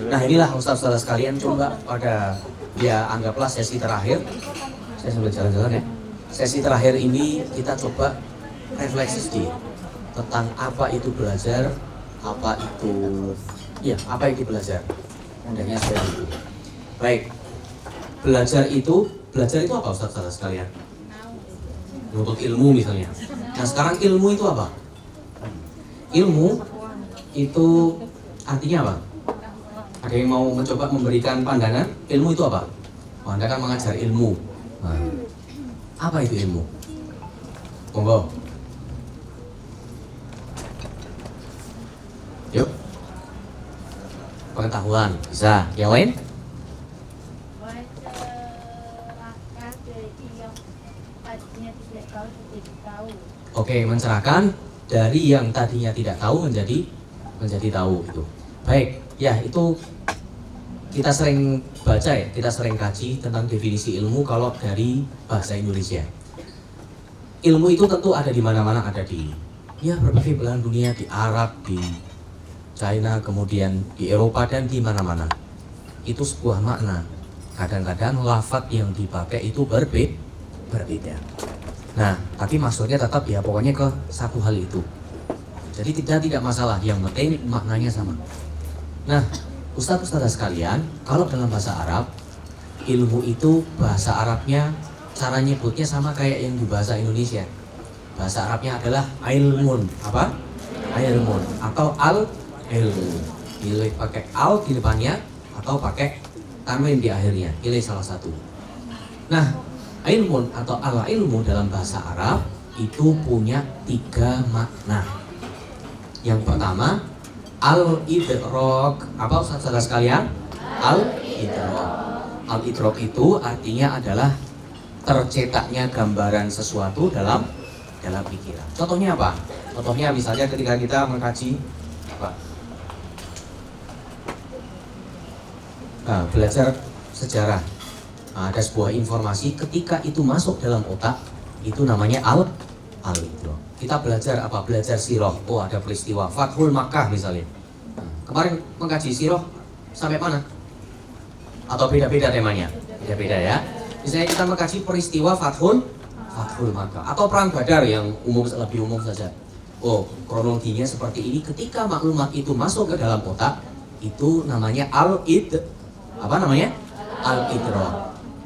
Nah inilah Ustaz-Ustaz sekalian, coba pada ya anggaplah sesi terakhir. Saya sambil jalan-jalan ya. Sesi terakhir ini kita coba refleksi sedikit tentang apa itu belajar, apa itu apa itu belajar. Adanya seperti itu. Baik, belajar itu apa Ustaz-Ustaz sekalian? Menuntut ilmu misalnya. Nah sekarang ilmu itu apa? Ilmu itu artinya apa? Ada yang mau mencoba memberikan pandangan? Ilmu itu apa? Oh, Anda kan mengajar ilmu. Nah, apa itu ilmu? Monggo. Yuk. Pengetahuan bisa. Yang lain? Oke, mencerahkan dari yang tadinya tidak tahu menjadi tahu itu. Baik, ya itu kita sering baca ya, kita sering kaji tentang definisi ilmu kalau dari bahasa Indonesia. Ilmu itu tentu ada di mana-mana, ada di berbagai belahan dunia, di Arab, di China, kemudian di Eropa dan di mana-mana. Itu sebuah makna. Kadang-kadang lafaz yang dipakai itu berbeda. Nah, tapi maksudnya tetap pokoknya ke satu hal itu. Jadi tidak masalah, yang penting maknanya sama. Nah, Ustaz-Ustaz sekalian, kalau dalam bahasa Arab, ilmu itu bahasa Arabnya cara nyebutnya sama kayak yang di bahasa Indonesia. Bahasa Arabnya adalah ilmun, apa? Ilmun atau al-ilmu. Pilih pakai al di depannya atau pakai tanwin di akhirnya. Pilih salah satu. Nah, ilmun atau al-ilmu dalam bahasa Arab itu punya 3 makna. Yang pertama, al-idrok. Apa Ustaz-Ustaz sekalian? Al-idrok. Al-idrok itu artinya adalah tercetaknya gambaran sesuatu dalam pikiran. Contohnya apa? Contohnya misalnya ketika kita mengkaji belajar sejarah. Ada sebuah informasi, ketika itu masuk dalam otak, itu namanya al-idrok. Kita belajar apa? Belajar sirah. Oh, ada peristiwa Fathul Makkah misalnya. Kemarin mengkaji sirah sampai mana? Atau beda-beda temanya? Beda-beda ya. Misalnya kita mengkaji peristiwa Fathul Makkah atau perang Badar yang lebih umum saja. Oh, kronologinya seperti ini. Ketika maklumat itu masuk ke dalam otak, itu namanya al-idrok.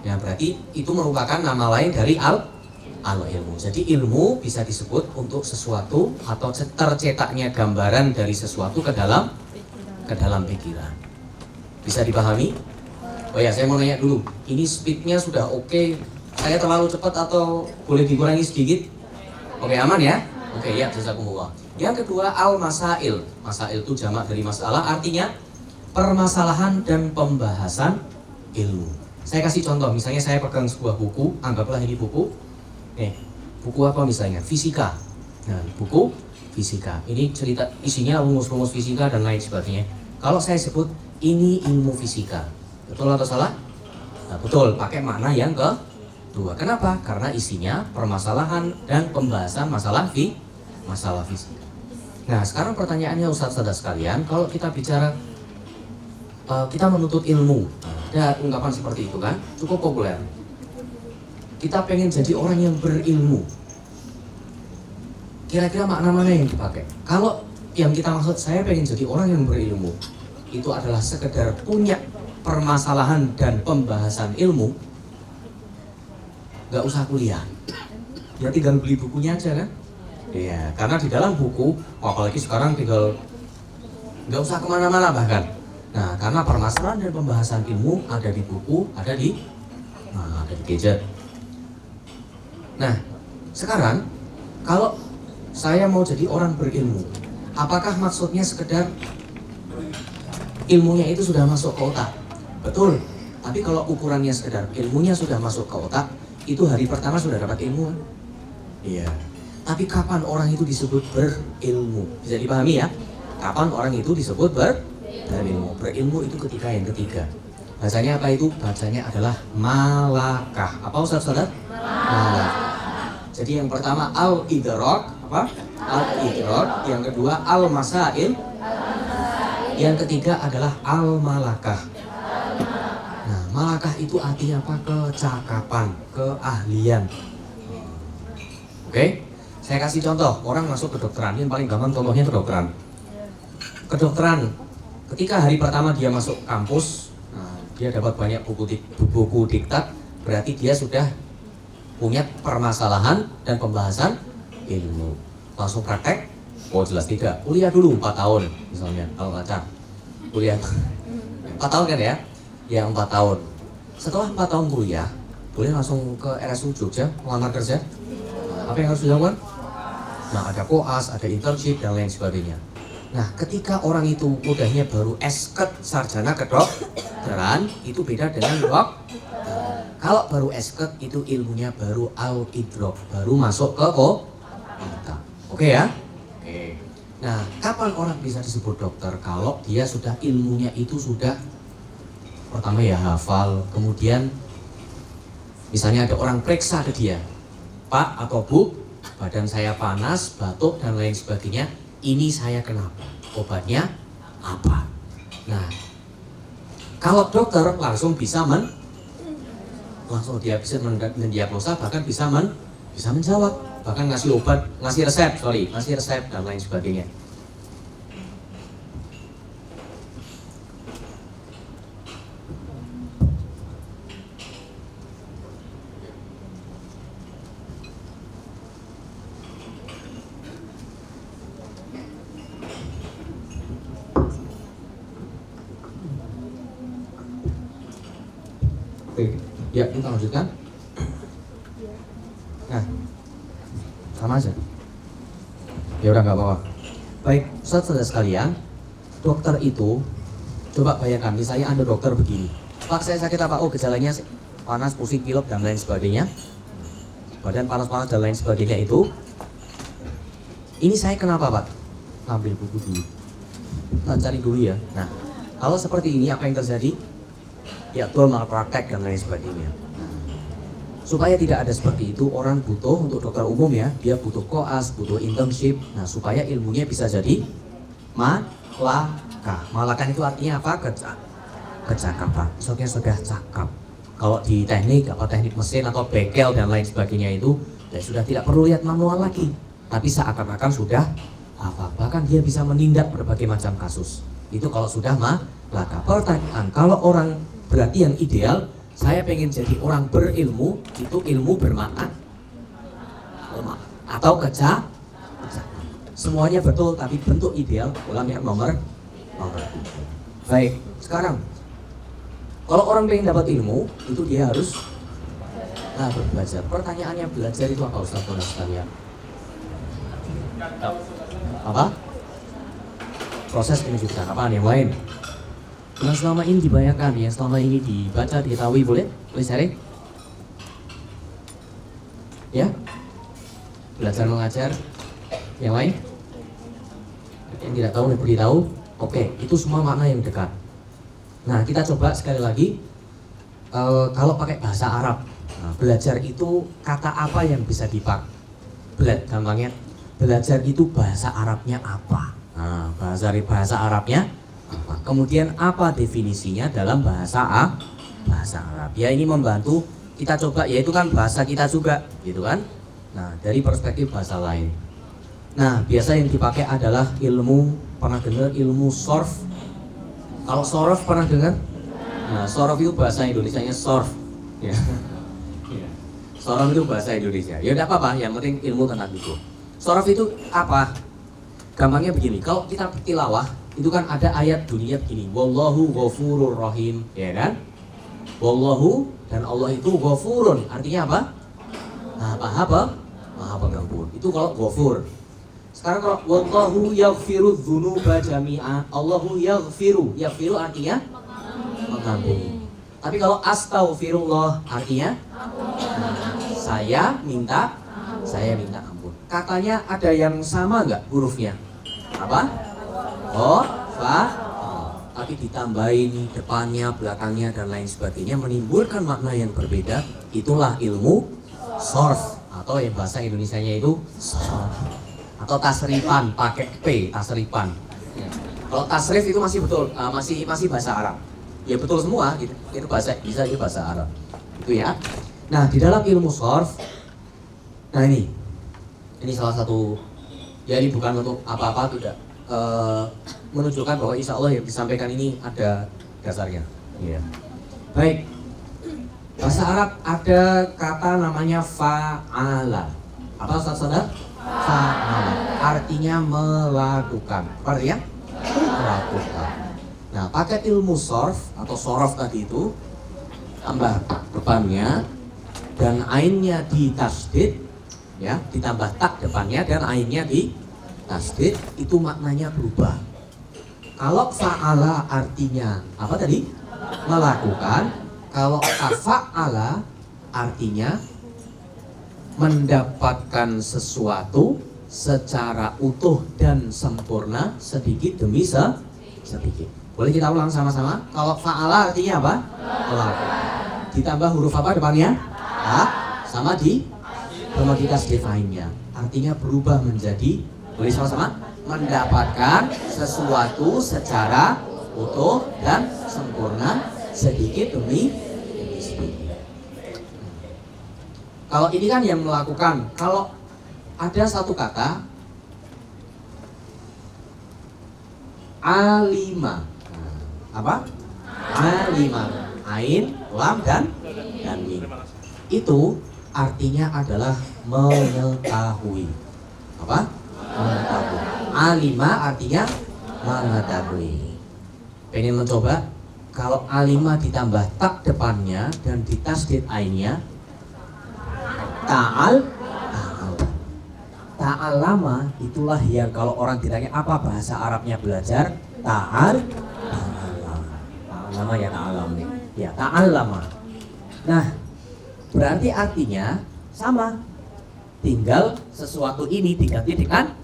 Ya, berarti itu merupakan nama lain dari al-ilmu. Jadi ilmu bisa disebut untuk sesuatu atau tercetaknya gambaran dari sesuatu ke dalam pikiran. Bisa dipahami? Oh ya, saya mau nanya dulu. Ini speednya sudah oke? Saya terlalu cepat atau boleh dikurangi sedikit? Oke, aman ya? Oke, ya, jazakumullah. Yang kedua, al-masail. Masail itu jamak dari masalah, artinya permasalahan dan pembahasan ilmu. Saya kasih contoh, misalnya saya pegang sebuah buku, anggaplah ini buku. Buku apa misalnya? Fisika. Nah, buku fisika. Ini cerita isinya rumus-rumus fisika dan lain sebagainya. Kalau saya sebut ini ilmu fisika, betul atau salah? Nah, betul, pakai makna yang kedua. Kenapa? Karena isinya permasalahan dan pembahasan masalah fisika. Nah, sekarang pertanyaannya Ustaz-Ustaz sekalian, kalau kita bicara kita menuntut ilmu, ada ungkapan seperti itu kan, cukup populer. Kita pengen jadi orang yang berilmu. Kira-kira makna mana yang dipakai? Kalau yang kita maksud saya pengen jadi orang yang berilmu, itu adalah sekedar punya permasalahan dan pembahasan ilmu, nggak usah kuliah. Ya tinggal beli bukunya aja kan? Iya, karena di dalam buku, apalagi sekarang tinggal nggak usah kemana-mana bahkan. Nah, karena permasalahan dan pembahasan ilmu ada di buku, ada di gadget. Nah, sekarang kalau saya mau jadi orang berilmu, apakah maksudnya sekedar ilmunya itu sudah masuk ke otak? Betul. Tapi kalau ukurannya sekedar ilmunya sudah masuk ke otak, itu hari pertama sudah dapat ilmu. Iya. Tapi kapan orang itu disebut berilmu? Bisa dipahami ya? Kapan orang itu disebut berilmu? Berilmu itu ketika yang ketiga. Bacanya apa itu? Bacanya adalah malakah. Apa Ustaz-Ustaz? Malakah. Jadi yang pertama al-idrok, apa? Al-idrok. Yang kedua al-masail. Yang ketiga adalah al-malakah. Nah, malakah itu artinya apa? Kecakapan, keahlian. Oke, saya kasih contoh. Orang masuk ke kedokteran, ini paling gampang contohnya kedokteran. Kedokteran, ketika hari pertama dia masuk kampus, dia dapat banyak buku diktat, berarti dia sudah punya permasalahan dan pembahasan ilmu. Langsung praktek? Oh jelas tidak. Kuliah dulu 4 tahun misalnya, kalau ngacak. Kuliah 4 tahun kan ya? Ya 4 tahun. Setelah 4 tahun kuliah, boleh langsung ke RSU Jogja melamar kerja. Apa yang harus dilakukan? Nah, ada koas, ada internship dan lain sebagainya. Nah, ketika orang itu udahnya baru esket sarjana kedokteran, itu beda dengan kalau baru esket itu ilmunya baru al-idrok, baru masuk ke kita. Oke ya? Oke. Nah, kapan orang bisa disebut dokter? Kalau dia sudah ilmunya itu sudah pertama ya hafal, kemudian misalnya ada orang periksa ke dia, Pak atau Bu, badan saya panas, batuk dan lain sebagainya, ini saya kenapa? Obatnya apa? Nah, kalau dokter langsung bisa langsung dia bisa mendiagnosa, bahkan bisa menjawab, bahkan ngasih obat, ngasih resep dan lain sebagainya. Oke, ya kita lanjutkan. Nah, sama aja. Ya udah nggak apa-apa. Baik, saudara sekalian, dokter itu, coba bayangkan, misalnya Anda dokter begini. Pak, saya sakit apa? Oh, gejalanya panas, pusing, pilek dan lain sebagainya. Badan panas-panas dan lain sebagainya itu. Ini saya kenapa, Pak? Ambil buku dulu. Kita cari dulu ya. Nah, kalau seperti ini apa yang terjadi? Ya, tuh malpraktek dan lain sebagainya. Supaya tidak ada seperti itu, orang butuh untuk dokter umum ya, dia butuh koas, butuh internship. Nah, supaya ilmunya bisa jadi malakah. Malakah itu artinya apa? Kecakapan. Soalnya sudah cakap. Kalau di teknik, teknik mesin atau bengkel dan lain sebagainya itu, ya sudah tidak perlu lihat manual lagi. Tapi seakan-akan sudah bahkan dia bisa menindak berbagai macam kasus. Itu kalau sudah malakah. Pertanyaan, kalau orang berarti yang ideal, saya pengen jadi orang berilmu, itu ilmu bermakna atau kecakapan. Semuanya betul, tapi bentuk ideal ulang yang nomor. Baik, sekarang kalau orang pengen dapat ilmu, itu dia harus belajar. Pertanyaannya, belajar itu apa, Ustaz sekalian? Apa? Proses penunjukan. Apaan yang lain? Yang selama ini dibayangkan, yang selama ini dibaca, diketahui, boleh sharing? Ya? Belajar mengajar. Yang lain? Yang tidak tahu, yang beritahu. Oke, itu semua makna yang dekat. Nah, kita coba sekali lagi. Kalau pakai bahasa Arab, belajar itu kata apa yang bisa dipakai? Gampangnya, belajar itu bahasa Arabnya apa? Nah, bahasa Arabnya apa? Kemudian apa definisinya dalam bahasa Arab? Ya, ini membantu kita coba, yaitu kan bahasa kita juga, gitu kan? Nah, dari perspektif bahasa lain. Nah, biasa yang dipakai adalah ilmu, pernah dengar ilmu sorf? Kalau sorof pernah dengar? Nah, sorof itu bahasa Indonesianya sorf. Ya. Sorof itu bahasa Indonesia. Ya udah apa-apa, yang penting ilmu tentang itu. Sorof itu apa? Gampangnya begini, kalau kita tilawah, itu kan ada ayat dunia begini, wallahu ghafurur rahim, ya kan? Wallahu, dan Allah itu ghafurun, artinya apa? Maha pengampun. Itu kalau ghafur. Sekarang kalau wallahu yaghfiru dzunuba jami'a, Allahu yaghfiru artinya mengampuni. Tapi kalau astaghfirullah artinya saya minta ampun. Katanya ada yang sama nggak hurufnya? Apa? Tapi ditambahin depannya, belakangnya dan lain sebagainya, menimbulkan makna yang berbeda. Itulah ilmu sorf, atau yang bahasa Indonesianya itu sorf, atau tasrifan, pakai P, tasrifan. Kalau tasrif itu masih betul, masih bahasa Arab. Ya betul semua gitu. Itu bisa bahasa Arab. Itu ya. Nah, di dalam ilmu sharf, nah ini salah satu, ya ini bukan untuk apa-apa, tidak menunjukkan bahwa insya Allah yang disampaikan ini ada dasarnya. Iya. Baik. Bahasa Arab ada kata namanya fa'ala. Apa Ustaz-Saudara? Fa'ala. Artinya melakukan. Apa artinya? Melakukan. Nah, pakai ilmu sharf atau sorof tadi itu, tambah depannya dan ainnya ditasdid, ya, ditambah tak depannya dan ainnya ditasdid, itu maknanya berubah. Kalau fa'ala artinya apa tadi? Melakukan. Kalau fa'ala artinya mendapatkan sesuatu secara utuh dan sempurna sedikit demi sedikit. Boleh kita ulang sama-sama? Kalau fa'ala artinya apa? Melakukan. Ditambah huruf apa depannya? Ha, sama di komoditas definenya. Artinya berubah menjadi, boleh sama-sama? Mendapatkan sesuatu secara utuh dan sempurna sedikit demi sedikit. Kalau ini kan yang melakukan. Kalau ada satu kata alima, apa? Alima, ain, lam dan mim. Itu artinya adalah mengetahui. Apa? Mengetahui. Alima artinya mengetahui. Pengen mencoba? Kalau alima ditambah tak depannya dan ditasdid ainnya, ta'allama, itulah yang kalau orang ditanya apa bahasa Arabnya belajar, ta'allama ya ta'allam nih. Ya, ta'allama. Nah, berarti artinya sama. Tinggal sesuatu ini diganti dengan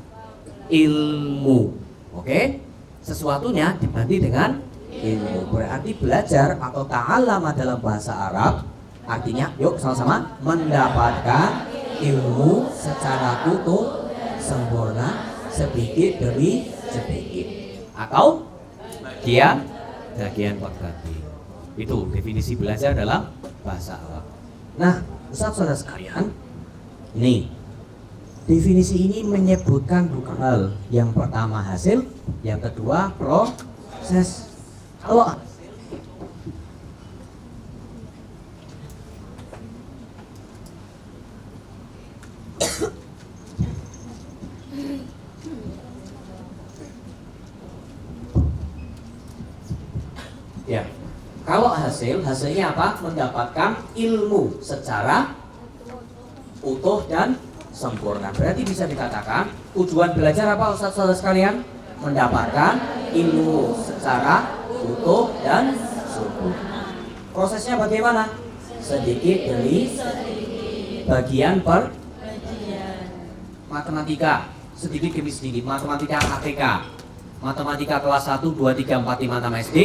ilmu. Oke? Sesuatunya diganti dengan ilmu. Berarti belajar atau ta'allama dalam bahasa Arab artinya, yuk sama-sama, mendapatkan ilmu secara utuh, sempurna, sedikit demi sedikit, atau bagian per bagian. Itu definisi belajar dalam bahasa Arab. Nah, Ustaz-saudara sekalian, ini definisi ini menyebutkan dua hal. Yang pertama hasil, yang kedua proses. Kalau ya, kalau hasilnya apa? Mendapatkan ilmu secara utuh dan sempurna. Berarti bisa dikatakan tujuan belajar apa Ustaz-saudara sekalian? Mendapatkan ilmu secara utuh dan sempurna. Prosesnya bagaimana? Sedikit demi bagian per matematika, sedikit demi sedikit. Matematika ATK, matematika kelas 1, 2, 3, 4, 5, 6 SD,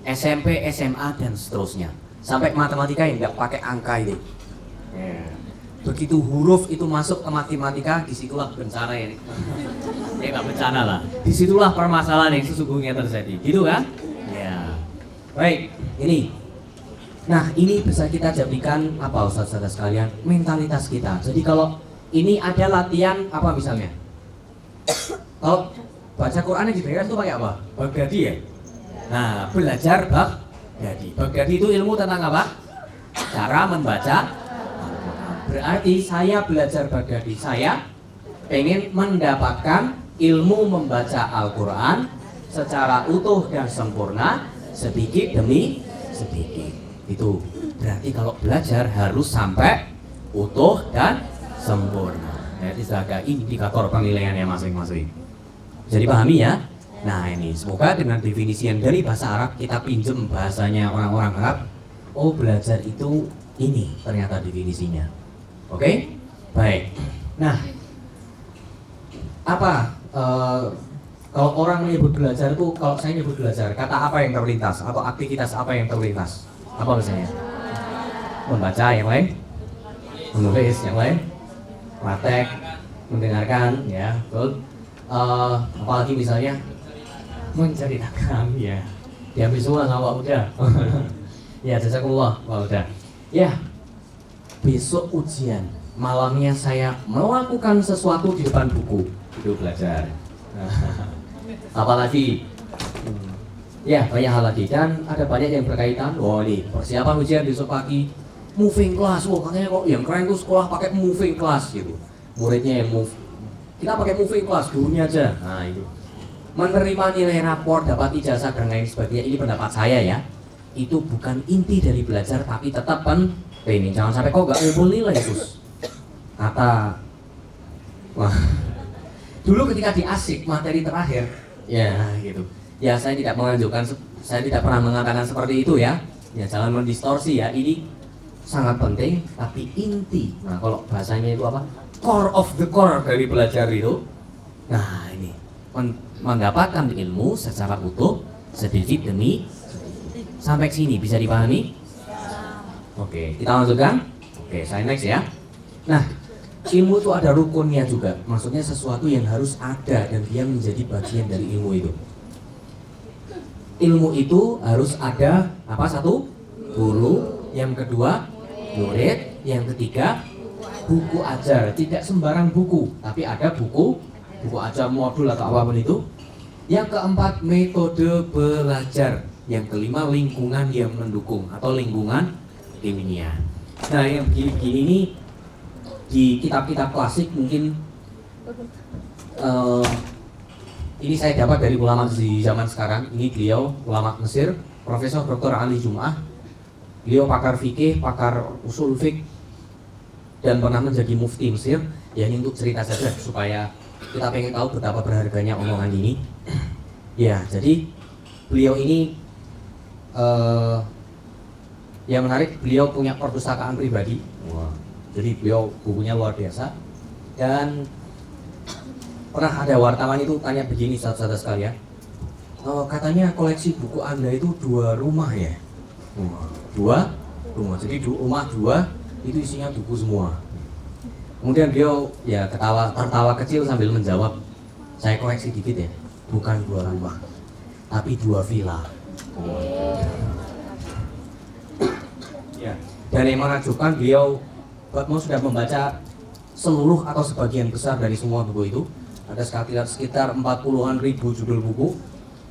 SMP, SMA dan seterusnya. Sampai matematika yang nggak pakai angka ini. Begitu huruf itu masuk ke matematika, disitulah bencana ini. Ya nggak bencana lah. Disitulah permasalahan yang sesungguhnya terjadi. Gitu kan? Ya. Baik, ini. Nah, ini bisa kita jadikan apa Ustaz-saudara sekalian? Mentalitas kita. Jadi kalau ini ada latihan apa misalnya? Kalau baca Quran yang diberikan itu pakai apa? Baghdadi ya? Nah, belajar Baghdadi. Baghdadi itu ilmu tentang apa? Cara membaca. Berarti saya belajar Baghdadi, saya pengen mendapatkan ilmu membaca Al-Quran secara utuh dan sempurna, sedikit demi sedikit. Itu berarti kalau belajar harus sampai utuh dan sempurna. Jadi sebagai indikator penilaiannya masing-masing. Jadi pahami ya? Nah ini semoga dengan definisi yang dari bahasa Arab kita pinjem bahasanya orang-orang Arab. Oh, belajar itu ini ternyata definisinya. Oke? Baik. Nah, apa kalau orang menyebut belajar itu, kalau saya menyebut belajar, kata apa yang terlintas atau aktivitas apa yang terlintas? Apa misalnya? Membaca, yang lain? Menulis, yang lain? Praktek, mendengarkan, ya, betul. Apalagi misalnya menceritakan ya. Diambil semua sama Pak Uda. Ya, jazakumullah Pak Uda. Ya, besok ujian. Malamnya saya melakukan sesuatu di depan buku. Itu belajar. Apalagi? Ya, banyak hal lagi. Dan ada banyak yang berkaitan. Oh ini, persiapan ujian besok pagi. Moving class. Oh katanya kok yang keren tuh sekolah pakai moving class gitu. Muridnya yang move. Kita pakai moving class, gurunya aja. Nah itu. Menerima nilai rapor, dapat ijazah dan lain sebagainya. Ini pendapat saya ya. Itu bukan inti dari belajar, tapi tetap penting. Jangan sampai kok gak ngumpul nilai Sus. Kata wah. Dulu ketika di asik materi terakhir, ya gitu. Ya saya tidak menganjurkan, saya tidak pernah mengatakan seperti itu ya. Ya jangan mendistorsi ya. Ini sangat penting, tapi inti. Nah kalau bahasanya itu apa? Core of the core dari belajar itu. Nah ini mendapatkan ilmu secara utuh, sedikit demi sampai sini bisa dipahami? Oke, kita lanjutkan. Oke, saya next ya. Nah, ilmu itu ada rukunnya juga. Maksudnya sesuatu yang harus ada dan dia menjadi bagian dari ilmu itu. Ilmu itu harus ada apa? Satu, guru. Yang kedua, murid. Yang ketiga, buku ajar. Tidak sembarang buku, tapi ada buku ajar modul atau apapun itu. Yang keempat, metode belajar. Yang kelima, lingkungan yang mendukung atau lingkungan ilmiah. Nah, yang begini-begini ini di kitab-kitab klasik mungkin ini saya dapat dari ulama di zaman sekarang. Ini beliau ulama Mesir, Profesor Dr. Ali Jum'ah. Beliau pakar fikih, pakar usul fiqh, dan pernah menjadi mufti Mesir. Ya ini untuk cerita saja supaya kita pengen tahu betapa berharganya omongan ini. Ya, jadi beliau ini yang menarik, beliau punya perpustakaan pribadi. Wah. Jadi beliau bukunya luar biasa. Dan pernah ada wartawan itu tanya begini sahabat-sahabat sekalian, katanya koleksi buku Anda itu 2 rumah ya? 2 rumah, jadi rumah 2 itu isinya buku semua. Kemudian beliau ya tertawa kecil sambil menjawab, saya koleksi dikit ya, bukan 2 rumah, tapi 2 villa. Ya. Dan yang menakjubkan, beliau sudah membaca seluruh atau sebagian besar dari semua buku itu. Ada sekitar 40-an ribu judul buku.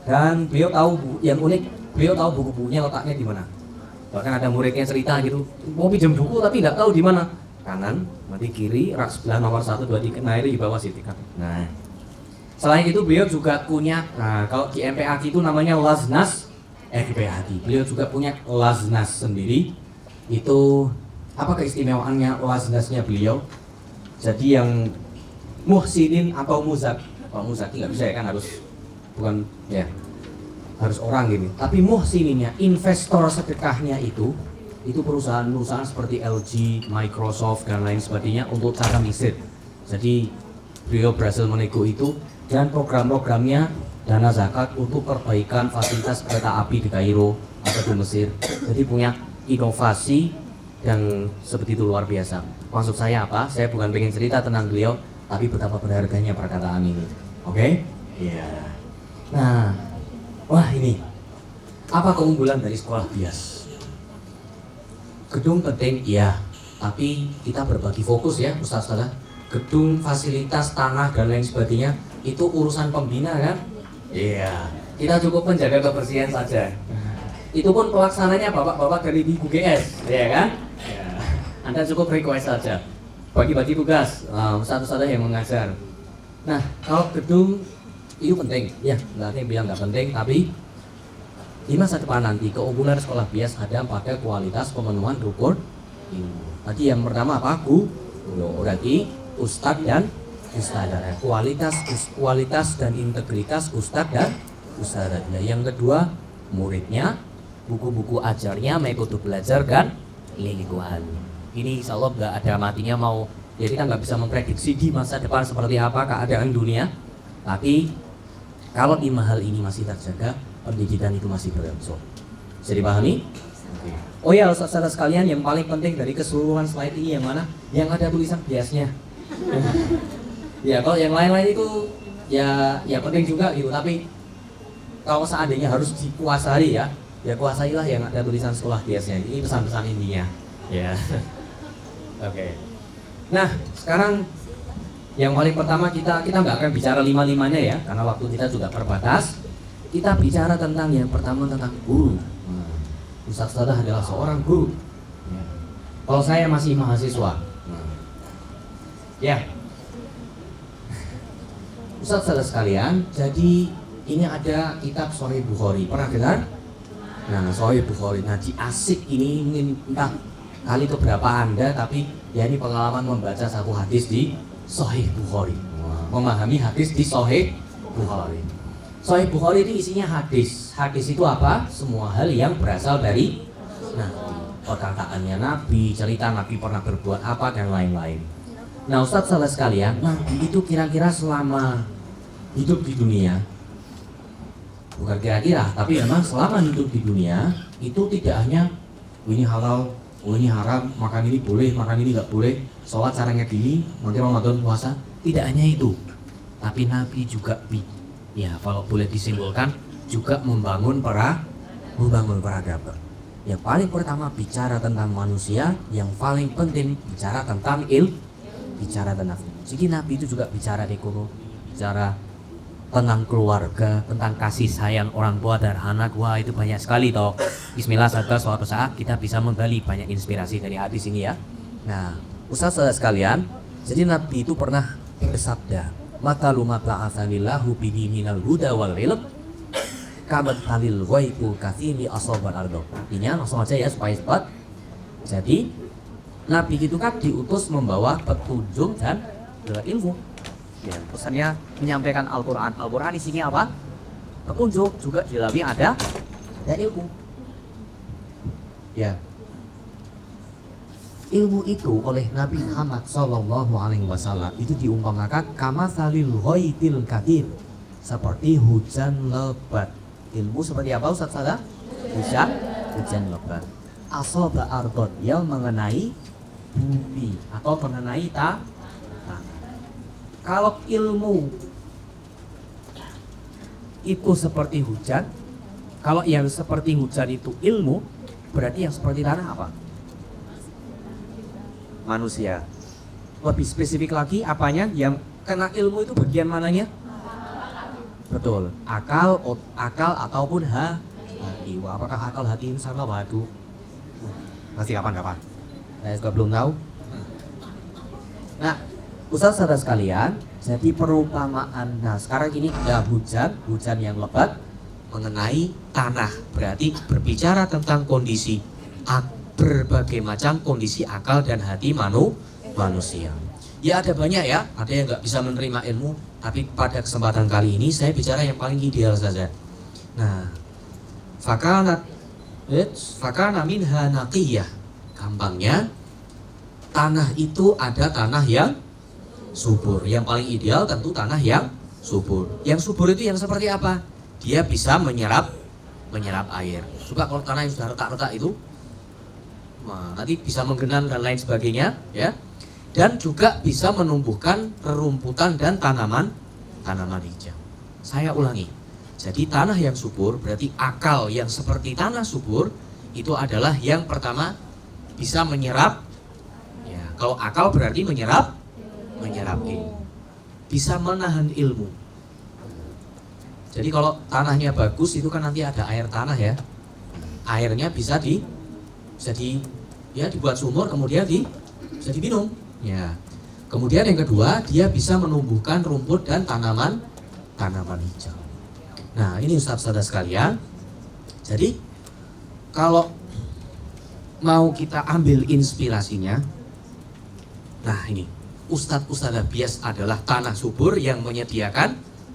Dan beliau tahu yang unik, beliau tahu buku-bukunya letaknya di mana. Bahkan ada muridnya cerita gitu, mau pinjam buku tapi nggak tahu di mana. Kanan, nanti kiri, rak sebelah nomor 1, 2, 3, nah di bawah situ kan. Nah, selain itu beliau juga punya, nah kalau di MPAQ itu namanya Laznas MPAQ. Beliau juga punya Laznas sendiri. Itu apa keistimewaannya Laznasnya beliau? Jadi yang muhsinin atau muzak, kalau muzaki nggak bisa ya kan, harus bukan ya harus orang gini. Tapi muhsininnya, investor sedekahnya itu perusahaan-perusahaan seperti LG, Microsoft dan lain sebagainya untuk cara Mesir. Jadi beliau berhasil menego itu, dan program-programnya dana zakat untuk perbaikan fasilitas kereta api di Kairo atau di Mesir. Jadi punya inovasi yang seperti itu luar biasa. Maksud saya apa? Saya bukan pengen cerita tentang beliau, tapi betapa berharganya perkataan ini. Oke? Iya. Nah, wah ini apa keunggulan dari sekolah bias? Gedung penting, iya, tapi kita berbagi fokus ya, Ustaz-Ustaz. Gedung, fasilitas, tanah dan lain sebagainya itu urusan pembina kan? Iya. Kita cukup menjaga kebersihan saja. Itu pun pelaksananya bapak-bapak dari di UGS, ya kan? Ya. Anda cukup request saja, bagi-bagi tugas, satu-satu yang mengajar. Nah, kalau gedung itu penting, ya, nggak ada yang bilang nggak penting, tapi di masa depan nanti keunggulan sekolah bias ada pada kualitas pemenuhan rukun ilmu. Tadi yang pertama apa? Berarti ustadz dan ustadzah. Kualitas dan integritas ustadz dan ustadzah. Yang kedua, muridnya, buku-buku ajarnya, metode belajar dan lingkungan. Ini insya Allah nggak ada matinya mau. Jadi kita nggak bisa memprediksi di masa depan seperti apa keadaan dunia. Tapi kalau 5 hal ini masih terjaga, pendidikan itu masih berlangsung. Bisa dipahami? Oh ya, saudara sekalian, yang paling penting dari keseluruhan slide ini yang mana? Yang ada tulisan biasnya. Ya kalau yang lain-lain itu ya penting juga gitu, tapi kalau seandainya harus dikuasai ya kuasailah yang ada tulisan sekolah biasanya. Ini pesan-pesan intinya. Ya. Oke. Nah, sekarang yang paling pertama kita nggak akan bicara lima-limanya ya, karena waktu kita juga terbatas. Kita bicara tentang yang pertama tentang guru. Ustaz Sadah adalah seorang guru. Ya. Kalau saya masih mahasiswa. Ya. Ustaz Sadah sekalian, jadi ini ada kitab Sahih Bukhari. Pernah dengar? Nah, Sahih Bukhari. Nah, di asik ini mungkin entah kali keberapa Anda, tapi ya ini pengalaman membaca satu hadis di Sahih Bukhari. Memahami hadis di Sahih Bukhari. Sahih Bukhari itu isinya hadis. Hadis itu apa? Semua hal yang berasal dari perkataannya Nabi, cerita Nabi pernah berbuat apa dan lain-lain. Nah, Ustaz salah sekalian, Nabi itu kira-kira selama hidup di dunia, bukan kira-kira, tapi memang selama hidup di dunia itu tidak hanya ini halal, ini haram, makan ini boleh, makan ini nggak boleh, sholat caranya gini, nanti Ramadan puasa. Tidak hanya itu, tapi Nabi juga ya kalau boleh disimpulkan juga membangun peradaban. Yang paling pertama bicara tentang manusia, yang paling penting bicara tentang bicara tentang. Jadi Nabi itu juga bicara ekonomi, bicara tentang keluarga, tentang kasih sayang orang tua dan anak. Wah, itu banyak sekali toh. Bismillah, semoga suatu saat kita bisa menggali banyak inspirasi dari hadis ini ya. Nah, Ustaz sekalian, jadi Nabi itu pernah bersabda, "Matalu ma ba'atsanillahu bihi minal huda wal ilm kamat halil ghaibu katsimi asabar ardo." Artinya langsung aja ya supaya cepat. Jadi Nabi itu kan diutus membawa petunjuk dan ilmu. Ya, pesannya menyampaikan Al-Quran. Al-Quran isinya apa? Petunjuk, juga di dalamnya ada ilmu. Ya. Ilmu itu oleh Nabi Muhammad SAW itu diumpamakan kama salil ghaibil kathir, seperti hujan lebat. Ilmu seperti apa Ustaz Salah? Hujan lebat. Asaba ardon, yang mengenai bumi atau mengenai tanah. Kalau ilmu itu seperti hujan, kalau yang seperti hujan itu ilmu, berarti yang seperti tanah apa? Manusia. Lebih spesifik lagi, apanya? Yang kena ilmu itu bagian mananya? Betul. Akal ataupun hati. Wah, apakah akal hati ini sama batu? Masih kapan-kapan? Saya juga belum tahu. Nah, Ustaz saudara sekalian, jadi perumpamaan. Nah, sekarang ini ada hujan yang lebat mengenai tanah. Berarti berbicara tentang kondisi berbagai macam kondisi akal dan hati manusia. Ya ada banyak ya, ada yang nggak bisa menerima ilmu, tapi pada kesempatan kali ini saya bicara yang paling ideal saja. Nah, fakana minha naqiyah. Gampangnya, tanah itu ada tanah yang subur. Yang paling ideal tentu tanah yang subur. Yang subur itu yang seperti apa? Dia bisa menyerap air. Coba kalau tanah yang sudah retak-retak itu, nanti bisa menggenang dan lain sebagainya, ya. Dan juga bisa menumbuhkan rerumputan dan tanaman hijau. Saya ulangi. Jadi tanah yang subur berarti akal yang seperti tanah subur itu adalah yang pertama bisa menyerap. Ya, kalau akal berarti menyerap ilmu, bisa menahan ilmu. Jadi kalau tanahnya bagus itu kan nanti ada air tanah ya, airnya bisa dibuat sumur, kemudian bisa diminum ya. Kemudian yang kedua, dia bisa menumbuhkan rumput dan tanaman hijau. Nah, ini Ustaz-Ustaz sekalian, jadi kalau mau kita ambil inspirasinya, nah ini Ustadz bias adalah tanah subur yang menyediakan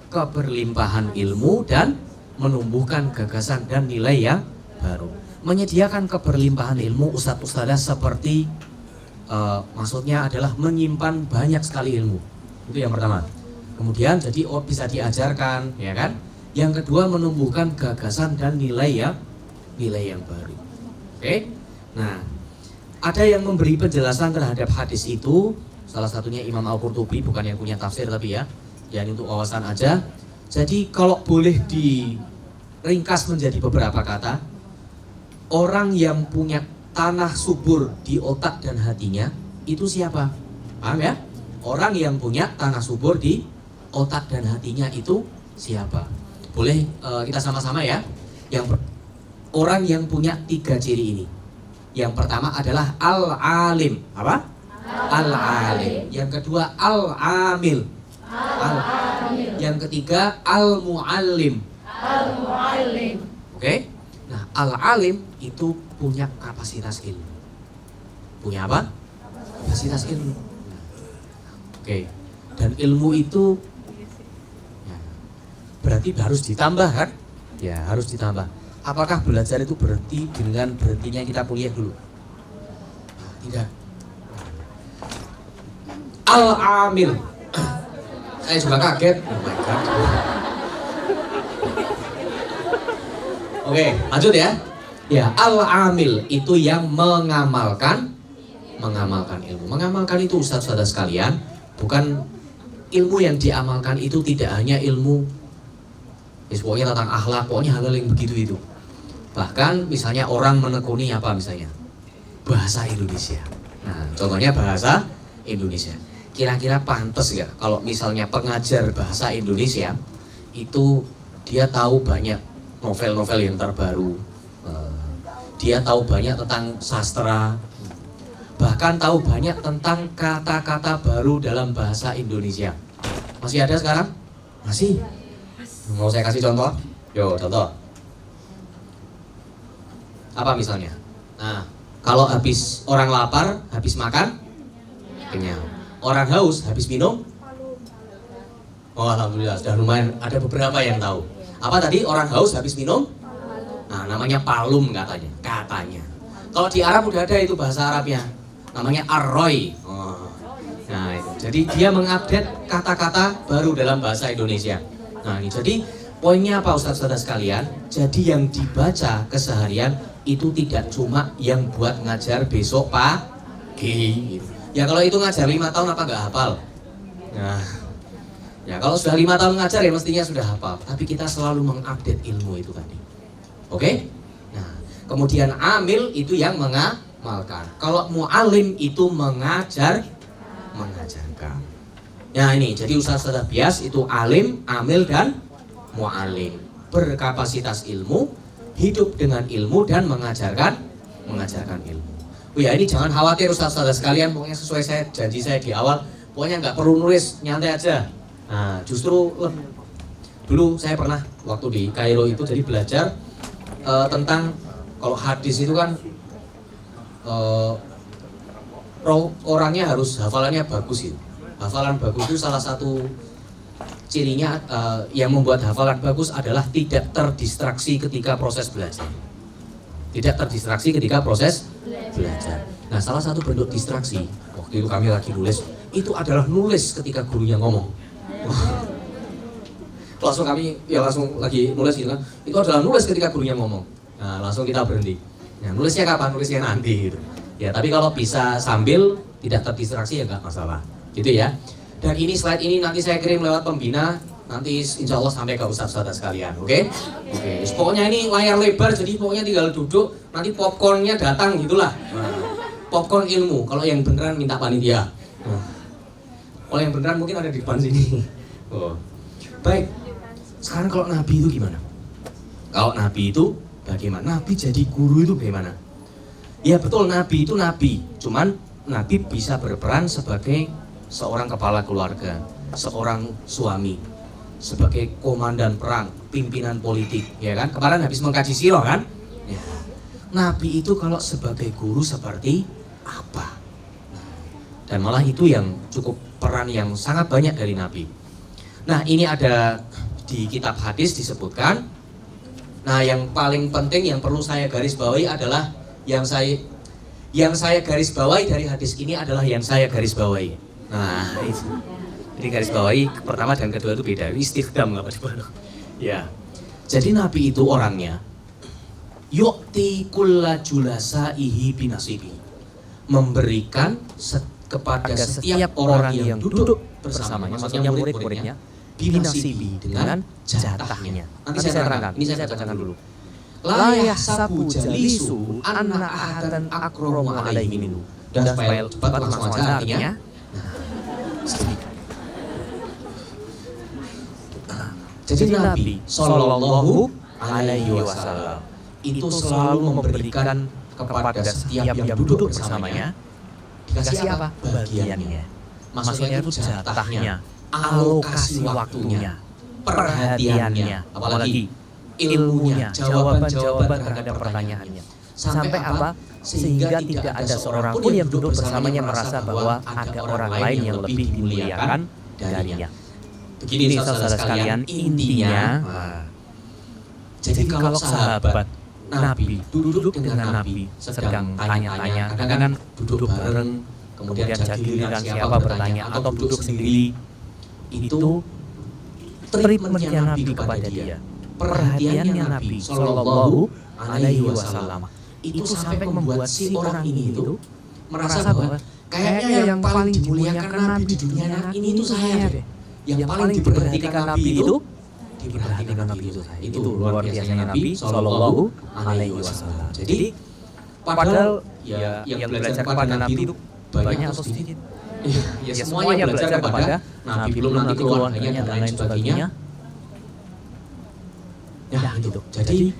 keberlimpahan ilmu dan menumbuhkan gagasan dan nilai yang baru. Menyediakan keberlimpahan ilmu Ustadz seperti maksudnya adalah menyimpan banyak sekali ilmu. Itu yang pertama. Kemudian jadi bisa diajarkan, ya kan? Yang kedua menumbuhkan gagasan dan nilai yang baru. Oke? Nah, ada yang memberi penjelasan terhadap hadis itu. Salah satunya Imam Al-Qurtubi, bukan yang punya tafsir tapi ya, untuk wawasan aja. Jadi kalau boleh ringkas menjadi beberapa kata, orang yang punya tanah subur di otak dan hatinya itu siapa? Paham ya? Orang yang punya tanah subur di otak dan hatinya itu siapa? Boleh kita sama-sama ya. Orang yang punya 3 ciri ini. Yang pertama adalah al-alim. Apa? Al-alim. Yang kedua al-amil. Yang ketiga al-muallim. Oke? Nah, al-alim itu punya kapasitas ilmu. Punya apa? Kapasitas ilmu. Oke. Dan ilmu itu ya, berarti harus ditambah kan? Ya, harus ditambah. Apakah belajar itu berhenti dengan berhentinya kita kuliah dulu? Nah, tidak. Al-amil. Saya juga kaget. Oh my God. Oke, lanjut ya. Ya, al-amil itu yang mengamalkan ilmu. Mengamalkan itu ustaz-ustaz sekalian, bukan ilmu yang diamalkan itu tidak hanya ilmu pokoknya tentang akhlak, pokoknya hal-hal yang begitu itu. Bahkan misalnya orang menekuni apa misalnya? Bahasa Indonesia. Nah, contohnya bahasa Indonesia. Kira-kira pantas nggak kalau misalnya pengajar bahasa Indonesia itu dia tahu banyak novel-novel yang terbaru, dia tahu banyak tentang sastra, bahkan tahu banyak tentang kata-kata baru dalam bahasa Indonesia. Masih ada sekarang? Masih? Mau saya kasih contoh? Yo, contoh. Apa misalnya? Nah, kalau habis orang lapar, habis makan, kenyang. Orang haus, habis minum? Oh, alhamdulillah, sudah lumayan ada beberapa yang tahu. Apa tadi? Orang haus habis minum? Nah, namanya palum katanya. Kalau di Arab udah ada itu bahasa Arabnya. Namanya arroy. Oh. Nah, itu. Jadi dia mengupdate kata-kata baru dalam bahasa Indonesia. Nah, ini jadi poinnya apa ustaz-ustaz sekalian? Jadi yang dibaca keseharian itu tidak cuma yang buat ngajar besok pagi. Ya kalau itu ngajar 5 tahun apa nggak hafal? Nah, ya kalau sudah 5 tahun ngajar ya mestinya sudah hafal. Tapi kita selalu mengupdate ilmu itu tadi. Oke? Nah, kemudian amil itu yang mengamalkan. Kalau mu'alim itu mengajarkan. Nah ini, jadi ustaz-ustaz bias itu alim, amil dan mu'alim. Berkapasitas ilmu, hidup dengan ilmu dan mengajarkan ilmu. Oh ya, ini jangan khawatir ustaz-ustaz sekalian, pokoknya sesuai janji saya di awal, pokoknya nggak perlu nulis, nyantai aja. Nah, justru dulu saya pernah waktu di Kairo itu jadi belajar tentang kalau hadis itu kan orangnya harus hafalannya bagus itu. Hafalan bagus itu salah satu cirinya yang membuat hafalan bagus adalah tidak terdistraksi ketika proses belajar. Tidak terdistraksi ketika proses belajar. Nah, salah satu bentuk distraksi waktu itu kami lagi nulis itu adalah nulis ketika gurunya ngomong. Langsung kami ya langsung lagi nulis gitu kan. Itu adalah nulis ketika gurunya ngomong. Nah, langsung kita berhenti. Nah, nulisnya kapan? Nulisnya nanti gitu. Ya, tapi kalau bisa sambil tidak terdistraksi ya nggak masalah. Gitu ya. Dan ini slide ini nanti saya kirim lewat pembina, nanti insya Allah sampai ke ustaz-ustaz sekalian, oke? Oke. Pokoknya ini layar lebar, jadi pokoknya tinggal duduk, nanti popcornnya datang gitulah. Nah, popcorn ilmu, kalau yang beneran minta panitia. Nah, kalau yang beneran mungkin ada di depan sini. Oh. Baik, sekarang kalau Nabi itu gimana? Kalau Nabi itu bagaimana? Nabi jadi guru itu bagaimana? Ya betul, Nabi itu Nabi, cuman Nabi bisa berperan sebagai seorang kepala keluarga, seorang suami, sebagai komandan perang, pimpinan politik, ya kan? Kemarin habis mengkaji sirah kan? Ya. Nabi itu kalau sebagai guru seperti apa? Dan malah itu yang cukup peran yang sangat banyak dari Nabi. Nah, ini ada di kitab hadis disebutkan. Nah, yang paling penting yang perlu saya garis bawahi adalah yang saya garis bawahi dari hadis ini adalah yang saya garis bawahi. Nah, itu. Jadi garis bawahi pertama dan kedua itu beda. Istighdam apa di mana? Ya. Jadi Nabi itu orangnya yu'ti kulla julasaihi binasibi. Memberikan kepada setiap orang yang duduk bersamanya, maksudnya murid-muridnya, binasibi dengan jatahnya. Nanti saya terangkan, ini saya bacakan dulu. La yahsabu jalisu anna ahadan akramu alaihi minhu. Dan supaya cepat langsung aja artinya. Jadi Nabi Sallallahu Alaihi Wasallam itu selalu memberikan kepada setiap yang duduk bersamanya dikasih apa? Bagiannya. Maksudnya itu jatahnya, alokasi waktunya, perhatiannya, apalagi ilmunya, jawaban-jawaban terhadap pertanyaannya. Sampai apa? Sehingga tidak ada seorang pun yang duduk bersamanya merasa bahwa ada orang lain yang lebih dimuliakan darinya. Begini saudara sekalian, intinya. Jadi kalau sahabat Nabi duduk dengan Nabi sedang tanya-tanya, kadang-kadang duduk bareng, kemudian jadi giliran siapa bertanya atau duduk sendiri, itu treatmentnya Nabi kepada dia, perhatiannya Nabi Sallallahu Alaihi Wasallam itu sampai membuat si orang ini itu merasa bahwa kayaknya yang paling dimuliakan Nabi di dunia ini itu saya deh. Yang paling diperhatikan Nabi itu diperhatikan Nabi itu saya. Itu luar biasanya Nabi Sallallahu Alaihi Wasallam. Jadi padahal ya yang belajar kepada Nabi itu banyak atau sedikit? Ya semuanya belajar kepada Nabi, belum nanti keluarganya dan lain sebagainya. Ya gitu. Jadi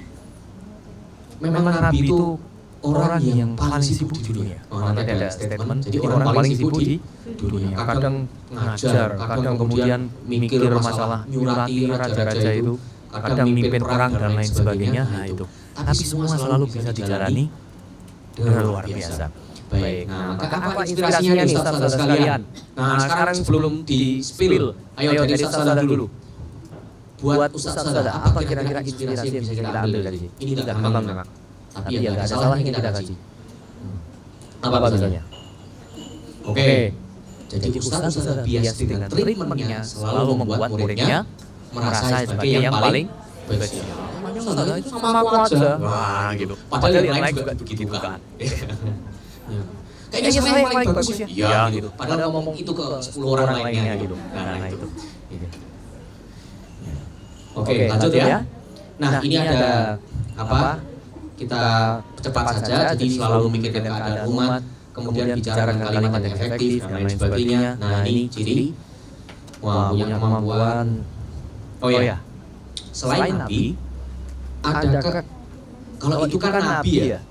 memang Nabi itu orang yang paling sibuk di dunia. Nanti ada statement, jadi orang paling sibuk di dunia. Kadang ngajar, kadang kemudian mikir masalah nyurati raja-raja itu, kadang mimpin perang dan lain sebagainya. Nah itu. Tapi semua selalu bisa dijalani dengan luar biasa. Baik, nah maka apa inspirasinya nih Ustaz-Ustaz sekalian? Nah sekarang sebelum di-spill, ayo dari Ustaz-Ustaz dulu. Buat Ustaz-Ustaz apa kira-kira inspirasi yang bisa kita ambil dari sini? Ini tidak gampang memang. Tapi ya nggak ada salahnya kita kaji. Apa misalnya? Oke. Jadi Ustaz-Ustaz bias dengan treatmentnya selalu membuat muridnya merasa sebagai yang paling baik. Namanya Ustaz itu sama aku aja. Wah gitu. Padahal yang lain juga begitu kan. Kayaknya saya yang paling bagus ya. Iya gitu. Padahal ngomong itu ke 10 orang lainnya gitu. Nah itu. Oke, lanjut ya. Nah ini ada apa? Kita cepat saja, jadi selalu memikirkan keadaan umat, kemudian bicara dengan kalimat yang efektif dan lain sebagainya. Nah ini ciri punya kemampuan. Oh ya, selain Nabi, ada kalau itu kan Nabi ya.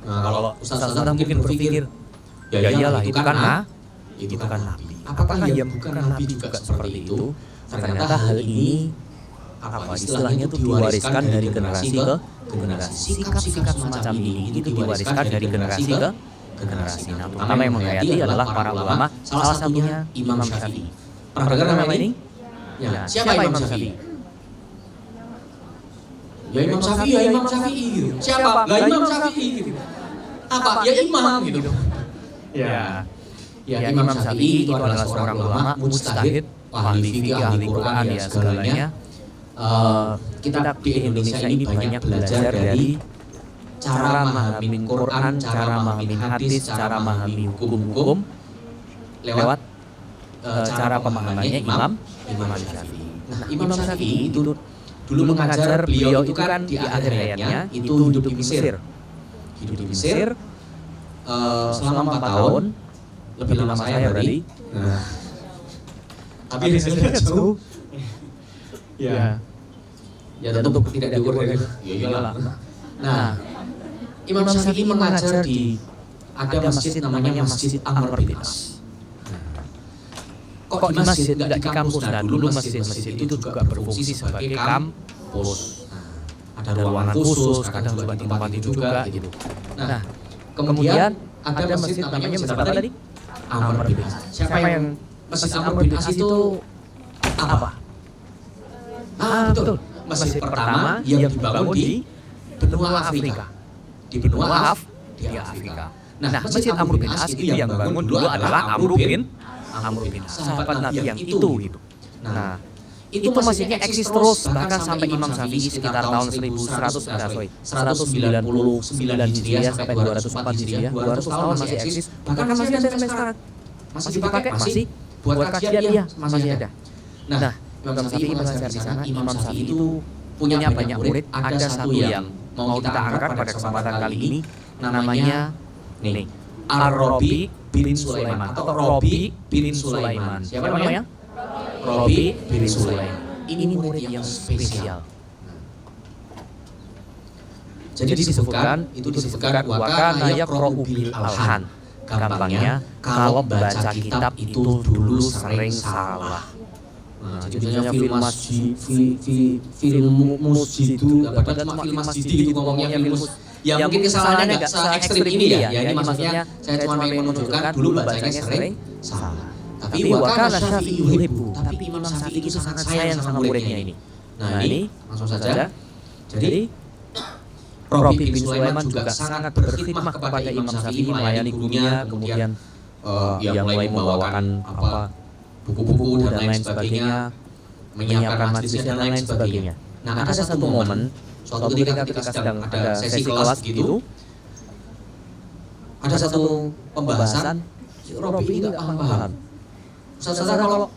Nah kalau Ustaz-Ustaz mungkin berpikir, ya iyalah itu kan Nabi. Apakah yang bukan Nabi juga seperti itu? Ternyata hal ini apa istilahnya itu diwariskan dari generasi ke generasi. Sikap-sikap semacam ini itu diwariskan dari generasi ke generasi. Nah, terutama yang menghayati adalah para ulama, salah satunya Imam Syafi'i. Pernah dengar nama ini? Ya, siapa Imam Syafi'i? Ya Imam Syafi'i, ya Imam Syafi'i gitu. Siapa? Lah Imam Syafi'i gitu. Apa? Ya imam gitu. Ya Imam Syafi'i itu adalah seorang ulama mujtahid, ahli fikih, ahli Quran ya segalanya. Kita di Indonesia ini banyak belajar dari cara memahami Quran, cara memahami hadis, cara memahami hukum-hukum lewat cara pemahamannya Imam Syafi'i. Nah, Imam Syafi'i itu dulu mengajar, beliau itu kan di akhir hayatnya itu hidup di Mesir. Hidup di Mesir selama 4 tahun, lebih lama saya berarti. Tapi hasilnya jauh. Ya tentu tidak diukur dari ya iyalah. Nah, Imam Syafi'i mengajar di ada masjid namanya Masjid Amr bin As. Kok di masjid nggak di kampus? Nah dulu masjid-masjid itu juga berfungsi sebagai kampus. Ada ruangan khusus, kadang juga tempat itu juga gitu. Nah kemudian ada masjid namanya masjid apa tadi? Amr bin As. Siapa yang Masjid Amr bin As itu apa? Betul. Masjid pertama yang dibangun di benua Afrika. Di benua Afrika. Nah, Masjid Amr bin As itu yang bangun dulu adalah Amr bin As, sahabat Nabi yang itu. Nah, itu masjidnya eksis terus bahkan sampai Imam Syafi'i sekitar tahun 199 Hijriah sampai 204 Hijriah, 200 tahun masih eksis. Bahkan masih ada sampai sekarang. Masih dipakai, masih buat kajian dia masih ada. Nah, Imam Syafi'i mengajar di sana. Imam Syafi'i itu punya banyak murid. Ada satu yang mau kita angkat pada kesempatan kali ini, namanya nih Ar-Rabi bin Sulaiman atau Rabi bin Sulaiman. Siapa namanya? Rabi bin Sulaiman. Ini murid yang spesial. Jadi disebutkan wakana yaqra'u bil alhan. Gampangnya, kalau baca kitab itu dulu sering salah. Nah, jadi misalnya film masjid, film musjidu, padahal cuma film masjid gitu ngomongnya film ya mungkin kesalahannya nggak se-ekstrim ini ya. Ya ini maksudnya saya cuma pengen menunjukkan dulu bacanya sering salah. Tapi wakana Syafi'i yuhibbu. Tapi Imam Syafi'i itu sangat sayang sama muridnya ini. Nah ini langsung saja. Jadi Rabi bin Sulaiman juga sangat berkhidmah kepada Imam Syafi'i, melayani gurunya, kemudian yang mulai membawakan buku-buku dan lain sebagainya, menyiapkan majelis dan lain sebagainya. Nah, ada satu momen, suatu ketika sedang ada sesi kelas gitu, ada satu pembahasan, si Rabi ini nggak paham. Saudara kalau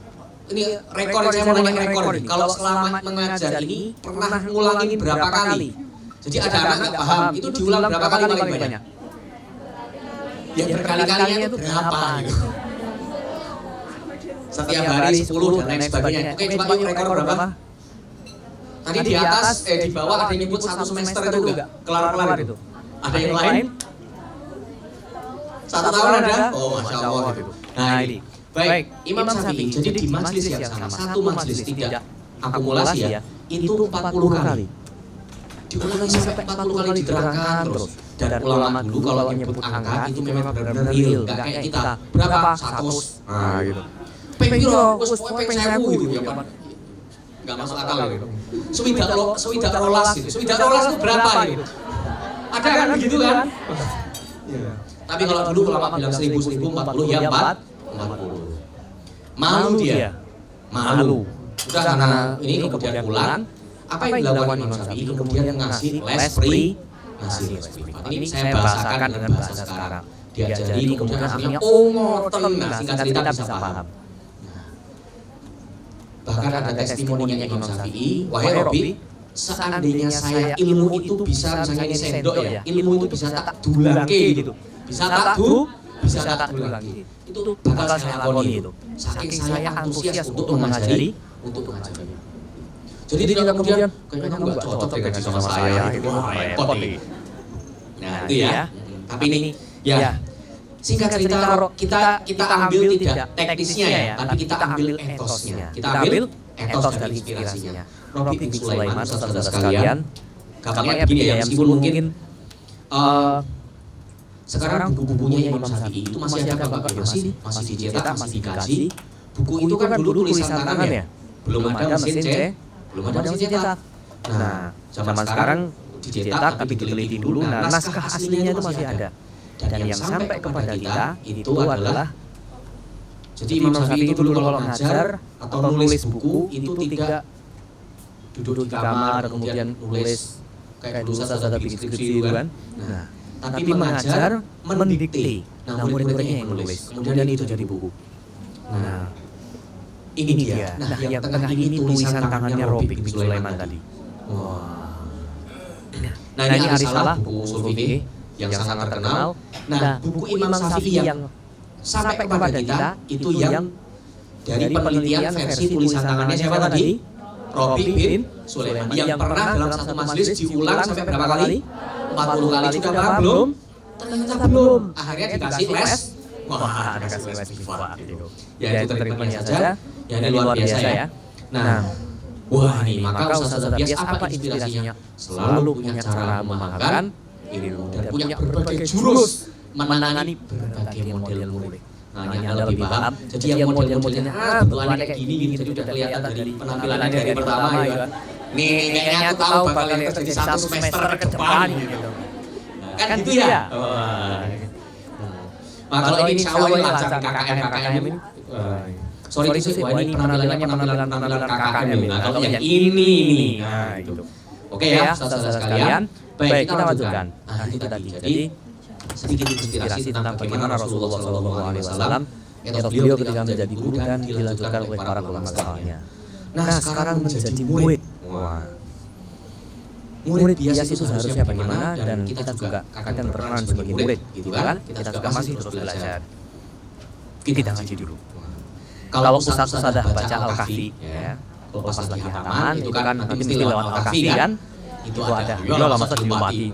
ini rekor, saya mau nanya rekor ini, kalau selama mengajar ini pernah ngulangin berapa kali? Jadi ada anak nggak paham, itu diulang berapa kali paling banyak? Ya berkali-kalinya itu berapa gitu? Setiap hari 10 dan lain sebagainya. Oke, coba yuk rekor berapa? Tadi di atas, di bawah ada yang nyebut 1 semester itu enggak? Kelar-kelar itu. Ada yang lain? 1 tahun ada? Oh, Masya Allah gitu. Nah ini, baik, Imam Syafi'i, jadi di majelis yang sama, satu majelis tidak akumulasi ya, itu 40 kali. Diulangi sampai 40 kali diterangkan terus. Dan ulama dulu kalau nyebut angka itu memang benar-benar real, nggak kayak kita. Berapa? 100. Nah gitu. Pengiro, peng 1000 gitu ya Pak. Nggak masuk akal gitu. Swidak rolas gitu. Swidak rolas itu berapa gitu? Ada kan begitu kan? Tapi kalau dulu ulama bilang 1040 ya 40. Malu dia. Malu. Udah karena ini kemudian pulang. Apa yang dilakukan Imam Syafi'i? Kemudian ngasih les free. Ini saya bahasakan dengan bahasa sekarang. Diajari kemudian akhirnya ngoten. Nah, singkat cerita bisa paham. Bahkan ada testimoninya Imam Syafi'i, wahai Robi, seandainya saya ilmu itu bisa, misalnya ini sendok ya, ilmu itu bisa tak dulangke gitu, bisa tak dulangke, itu bakal saya lakoni itu. Saking saya antusias untuk mengajari. Jadi tidak kemudian kayaknya kamu nggak cocok ya gaji sama saya, itu repot nih. Nah itu ya. Tapi ini ya. Singkat cerita kita ambil tidak teknisnya ya, tapi kita ambil etosnya. Kita ambil etos dari inspirasinya. Rabi bin Sulaiman, saudara sekalian, gampangnya begini ya, meskipun mungkin sekarang buku-bukunya Imam Syafi'i itu masih ada Bapak, masih dicetak, masih dikaji. Buku itu kan dulu tulisan tangan ya, belum ada mesin cetak. Nah, zaman sekarang dicetak tapi diteliti dulu. Nah, naskah aslinya itu masih ada. Dan yang sampai kepada kita itu adalah, jadi Imam Syafi'i itu dulu kalau ngajar atau nulis buku itu tidak duduk di kamar kemudian nulis kayak dulu saudara bikin skripsi itu kan. Nah, tapi mengajar mendikte. Nah, murid-muridnya yang nulis. Kemudian itu jadi buku. Nah, ini dia. Nah, yang tengah ini tulisan tangannya Rabi bin Sulaiman tadi. Wah. Nah, ini Arisalah, buku usul fikih yang sangat terkenal. Nah, buku Imam Syafi'i yang sampai kepada kita itu yang dari penelitian versi tulisan tangannya siapa tadi? Rabi bin Sulaiman. Yang pernah dalam satu majelis diulang sampai berapa kali? 40 kali. Sudah pernah belum? Ternyata belum. Akhirnya dikasih les. Wah, dikasih les FIFA gitu. Ya itu treatmentnya saja. Yang ini luar biasa ya. Nah, wah ini maka Ustaz Bias apa inspirasinya? Selalu punya cara memahamkan ilmu dan punya berbagai jurus menangani berbagai model murid. Nah, yang Anda lebih paham. Jadi yang model-modelnya bentukannya kayak gini, jadi udah kelihatan dari penampilannya dari pertama ya kan. Nih kayaknya aku tahu bakal kerja di 1 semester ke depan gitu. Kan gitu ya. Nah, kalau ini insya Allah lancar KKM ini. Sorry itu sih, ini penampilan KKM. Nah, kalau yang ini. Nah, itu. Oke ya, saudara sekalian. Baik, kita lanjutkan. Nah, itu tadi. Jadi sedikit inspirasi tentang bagaimana Rasulullah SAW etos beliau ketika menjadi guru dan dilanjutkan oleh para ulama setelahnya. Nah, sekarang menjadi murid. Wah. Murid bias itu seharusnya bagaimana, dan kita juga kadang berperan sebagai murid, gitu kan? Kita juga masih terus belajar. Kita ngaji dulu. Kalau Ustaz dah baca Al-Kahfi, ya, kalau pas lagi hataman itu kan nanti mesti lewat Al-Kahfi kan, itu ada. Ya lah masa diumpati.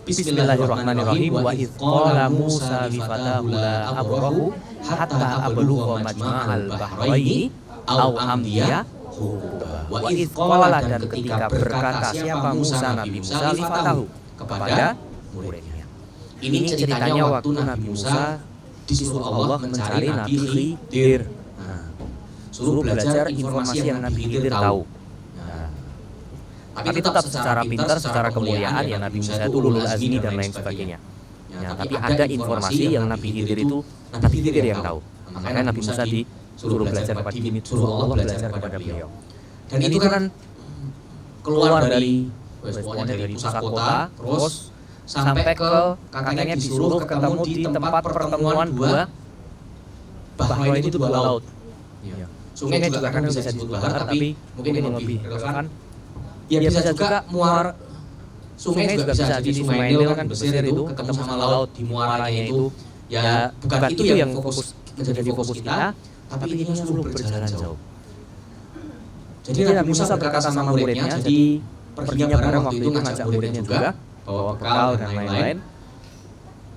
Bismillahirrahmanirrahim. Wa idh qala Musa li fatahu la abrahu hatta ablugha majma'al bahraini aw amdiya huquba. Wa idh qala, dan ketika berkata siapa Musa, Nabi Musa, li fatahu, kepada muridnya. Ini ceritanya waktu Nabi Musa disuruh Allah mencari Nabi Khidir. Suruh belajar informasi yang Nabi Khidir tahu. Tapi tetap secara pintar, secara kemuliaan ya Nabi Musa itu ulul azmi dan lain sebagainya. Ya, tapi ada informasi yang Nabi Khidir itu Nabi Khidir yang tahu. Makanya Nabi Musa disuruh belajar kepada ini, suruh Allah belajar kepada beliau. Dan itu kan keluar dari pusat kota, terus sampai ke kakaknya disuruh ketemu di tempat pertemuan dua bahwa itu dua laut. Sungai juga kan bisa disebut bahar, tapi mungkin yang lebih relevan ya bisa juga muara. Sungai juga bisa jadi Sungai Nil kan Mesir itu ketemu sama laut di muaranya itu. Ya bukan itu yang menjadi fokus kita, tapi ini suruh berjalan jauh. Jadi Nabi Musa berkata sama muridnya, jadi perginya bareng waktu itu ngajak muridnya juga, bawa bekal dan lain-lain.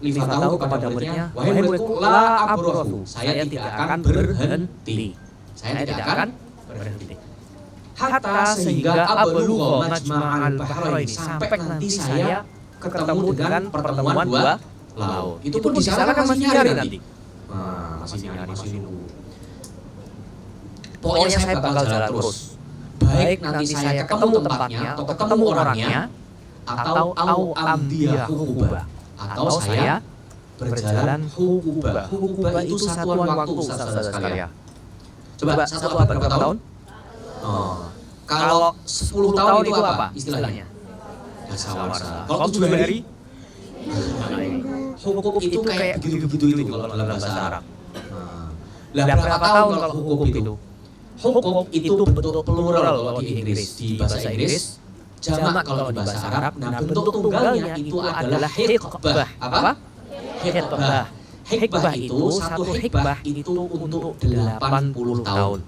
Lifa tahu kepada muridnya, wahai muridku, la abrahu, saya tidak akan berhenti. Saya tidak akan berhenti. Hatta sehingga ablugha majma'al bahraini, sampai nanti saya ketemu dengan pertemuan dua laut. Itu pun di sana kan masih nyari nanti. Masih nunggu. Pokoknya saya bakal jalan terus. Baik nanti saya ketemu tempatnya atau ketemu orangnya, atau au amdiya hukuba, atau saya berjalan hukuba. Hukuba itu satuan waktu, saudara sekalian. Coba satu abad berapa tahun? Kalau 10 tahun itu apa istilahnya? Kalau 7 hari? Hukum itu kayak begitu-begitu itu kalau dalam bahasa Arab. Lah berapa tahun kalau hukum itu? Hukum itu bentuk plural kalau di Inggris. Di bahasa Inggris jamak kalau di bahasa Arab. Nah bentuk tunggalnya itu adalah hikbah. Apa? Hikbah. Hikbah itu, satu hikbah itu untuk 80 tahun.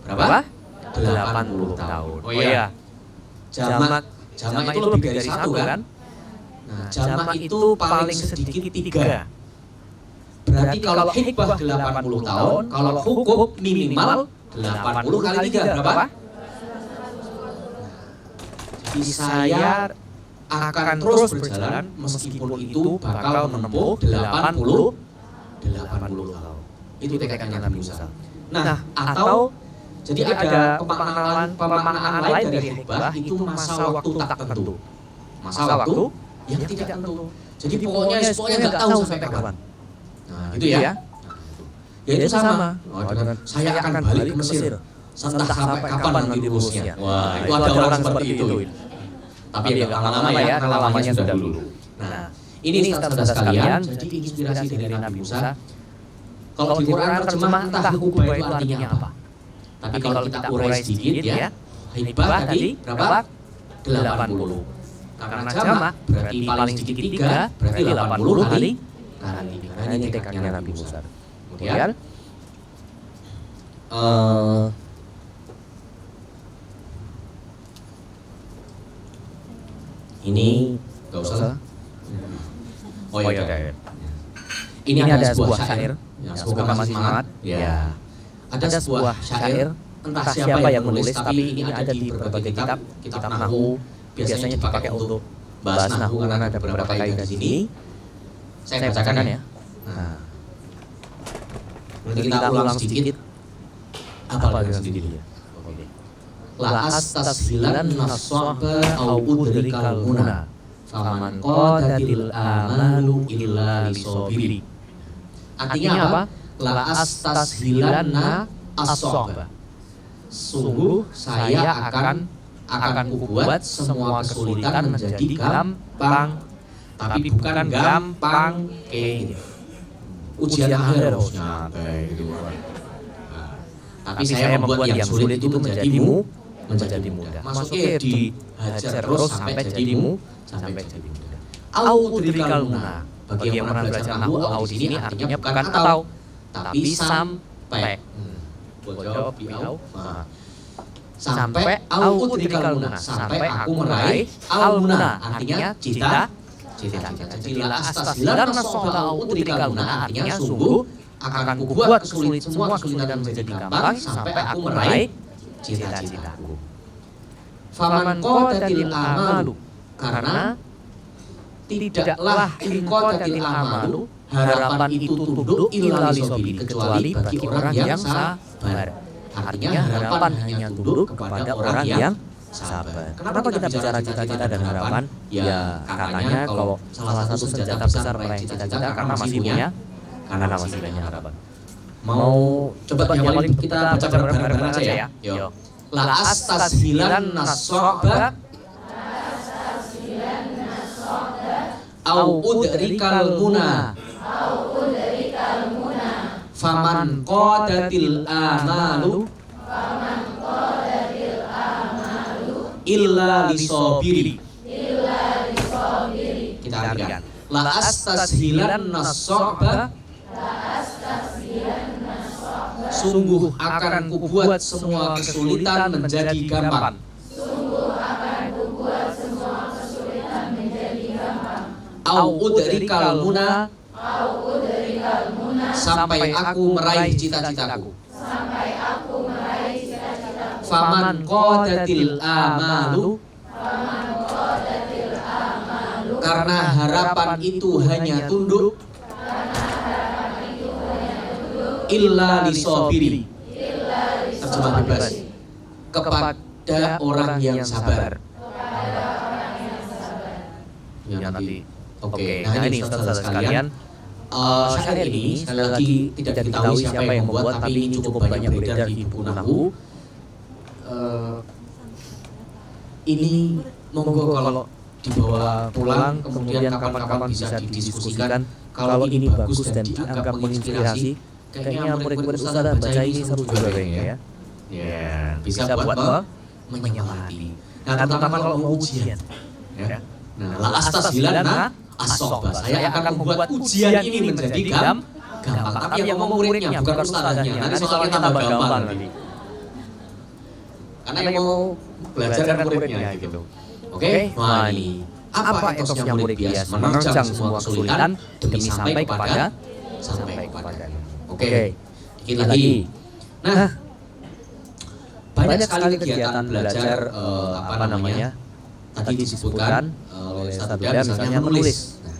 Berapa? 80 tahun. Oh iya. Jamak itu lebih dari satu kan? Nah, jamak itu paling sedikit 3. Berarti kalau hikbah 80 tahun, kalau hukum minimal 80 kali 3 berapa? Jadi saya akan terus berjalan meskipun itu bakal menempuh 80 tahun. Itu tekadnya Nabi Musa. Nah, atau jadi ada pemaknaan lain dari hikbah itu masa waktu tak tentu. Masa waktu yang tidak tentu. Jadi pokoknya nggak tahu sampai kapan. Nah, gitu ya. Ya itu sama. Saya akan balik ke Mesir. Entah sampai kapan nanti urusnya. Wah, itu ada orang seperti itu. Tapi ya lama-lama ya, lamanya sudah dulu. Nah, ini saudara sekalian, jadi inspirasi dari Nabi Musa. Kalau di Quran terjemah entah hukubah itu artinya apa. Tapi kalau kita urai sedikit ya, hikbah tadi berapa? 80. Karena jamak berarti paling sedikit 3, berarti 80 kali. Nah, ini tekadnya Nabi Musa. Kemudian ini nggak usah. Oh iya. Ini ada sebuah syair. Ya, semoga masih semangat. Ya. Ada sebuah syair, entah siapa yang menulis, tapi ini ada di berbagai kitab nahwu. Biasanya dipakai untuk bahas nahwu karena ada beberapa kaidah di sini. Saya bacakan ya. Nah, nanti kita ulang sedikit. Apa yang sedikit ya? La astashilan nasaba au udrikal muna faman qadatil amalu illa lisobiri. Artinya apa? La astashilanna as-soba. Sungguh saya akan kubuat semua kesulitan menjadi gampang. Tapi bukan gampang kayak ujian akhir harus nyantai gitu. Tapi saya membuat yang sulit itu menjadi mudah. Maksudnya dihajar terus sampai jadi mudah. Au tudrikal muna. Bagi yang pernah belajar nahwu, au di sini artinya bukan atau, tapi sampai. Bojo biau. Sampai au udrikal muna, sampai aku meraih al muna, artinya cita. Jadi la astasilan nasohla au udrikal muna, artinya sungguh akan kubuat semua kesulitan menjadi gampang sampai aku meraih cita-citaku. Faman qadatil amalu, karena tidaklah in qadatil amalu, harapan itu tunduk illa lisobiri, kecuali bagi orang yang sabar. Artinya harapan hanya tunduk kepada orang yang sabar. Kenapa kita bicara cita-cita dan harapan? Ya katanya kalau salah satu senjata besar meraih cita-cita karena masih punya harapan. Mau coba yang paling kita baca bareng-bareng aja ya. Yo. La astashilan nasohba au udrikal muna. Faman qadatil amalu illa lisobiri. Kita artikan. La astashilan nasohba, sungguh akan kubuat semua kesulitan menjadi gampang. Au udrikal muna, sampai aku meraih cita-citaku. Faman qadatil amalu, karena harapan itu hanya tunduk illa lisobiri, terjemah bebas, kepada orang yang sabar. Ya nanti. Oke, nah ini saudara sekalian, syair ini sekali lagi tidak diketahui siapa yang membuat, tapi ini cukup banyak beredar di buku nahwu. Ini monggo kalau dibawa pulang, kemudian kapan-kapan bisa didiskusikan. Kalau ini bagus dan dianggap menginspirasi, kayaknya murid-murid Ustadzah baca ini seru juga kayaknya ya. Ya, bisa buat menyemangati. Nah, terutama kalau mau ujian. Ya. Nah, la astashilan asohba, saya akan membuat ujian ini menjadi gampang. Tapi yang ngomong muridnya bukan ustadznya. Nanti soalnya tambah gampang nanti. Karena yang mau belajar kan muridnya gitu. Oke? Nah ini apa etosnya murid bias? Menerjang semua kesulitan demi sampai kepada. Oke. Dikit lagi. Nah, banyak sekali kegiatan belajar tadi disebutkan oleh Ustaz Dudan misalnya menulis. Nah,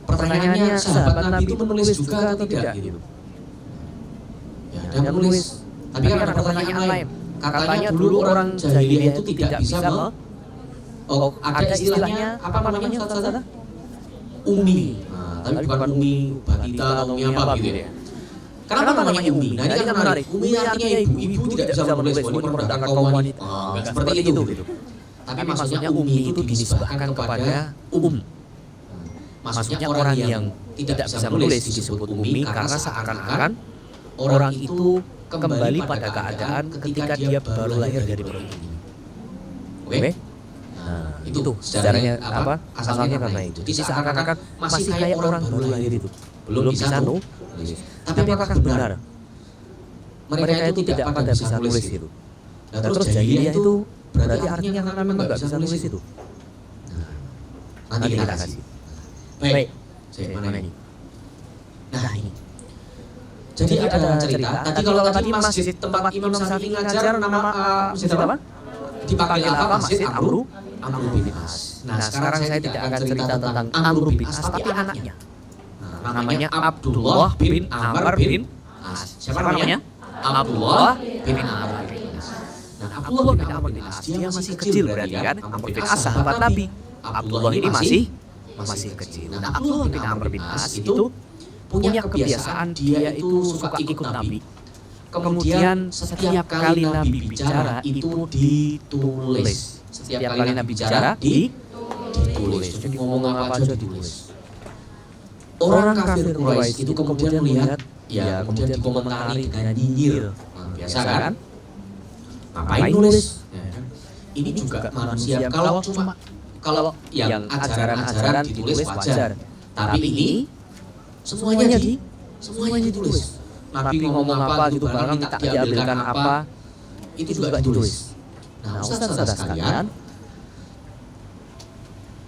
pertanyaannya sahabat Nabi itu menulis juga atau tidak gitu? Ya, ada menulis. Tapi kan ada pertanyaan lain. Katanya dulu orang jahiliyah itu tidak bisa ada istilahnya apa namanya Ustaz? Umi. Nah, tapi bukan umi batita atau umi apa gitu ya. Kenapa namanya umi? Nah, ini kan menarik. Umi artinya ibu tidak bisa menulis, ini merendahkan kaum wanita. Seperti itu gitu. Tapi maksudnya umi itu dinisbahkan kepada maksudnya orang yang tidak bisa menulis disebut umi karena seakan-akan orang itu kembali pada keadaan ketika dia baru lahir dari perut ibunya. Oke? Nah, itu sejarahnya apa? Asalnya karena itu. Jadi seakan-akan masih kayak orang baru lahir itu. Belum bisa nulis. Tapi apakah benar mereka itu tidak pada bisa nulis itu? Nah, terus jahiliyah itu berarti artinya karena memang nggak bisa nulis itu. Nanti kita kasih. Baik. Mana ini? Nah ini. Jadi ada cerita. Tadi kalau tadi masjid tempat Imam Syafi'i ngajar nama masjid apa? Dipanggil apa? Masjid Amr bin As. Nah sekarang saya tidak akan cerita tentang Amr bin As, tapi anaknya. Namanya Abdullah bin Amr bin As. Siapa namanya? Abdullah bin Amr bin As. Nah, Abdullah bin Amr bin As dia masih kecil berarti kan? Amr bin As sahabat Nabi. Abdullah ini masih kecil. Nah, Abdullah bin Amr bin As itu punya kebiasaan dia itu suka ikut Nabi. Kemudian setiap kali Nabi bicara itu ditulis. Setiap kali Nabi bicara ditulis. Jadi ngomong apa aja ditulis. Orang kafir Quraisy itu kemudian melihat, ya kemudian dikomentari dengan nyinyir. Nah, biasa kan? Ngapain nulis? Ya, kan? Ini juga manusia. Kalau yang ajaran-ajaran ditulis wajar, tapi ini semuanya ditulis. Nabi ngomong apa gitu, barang minta diambilkan apa, itu juga ditulis. Nah, ustaz-ustaz sekalian,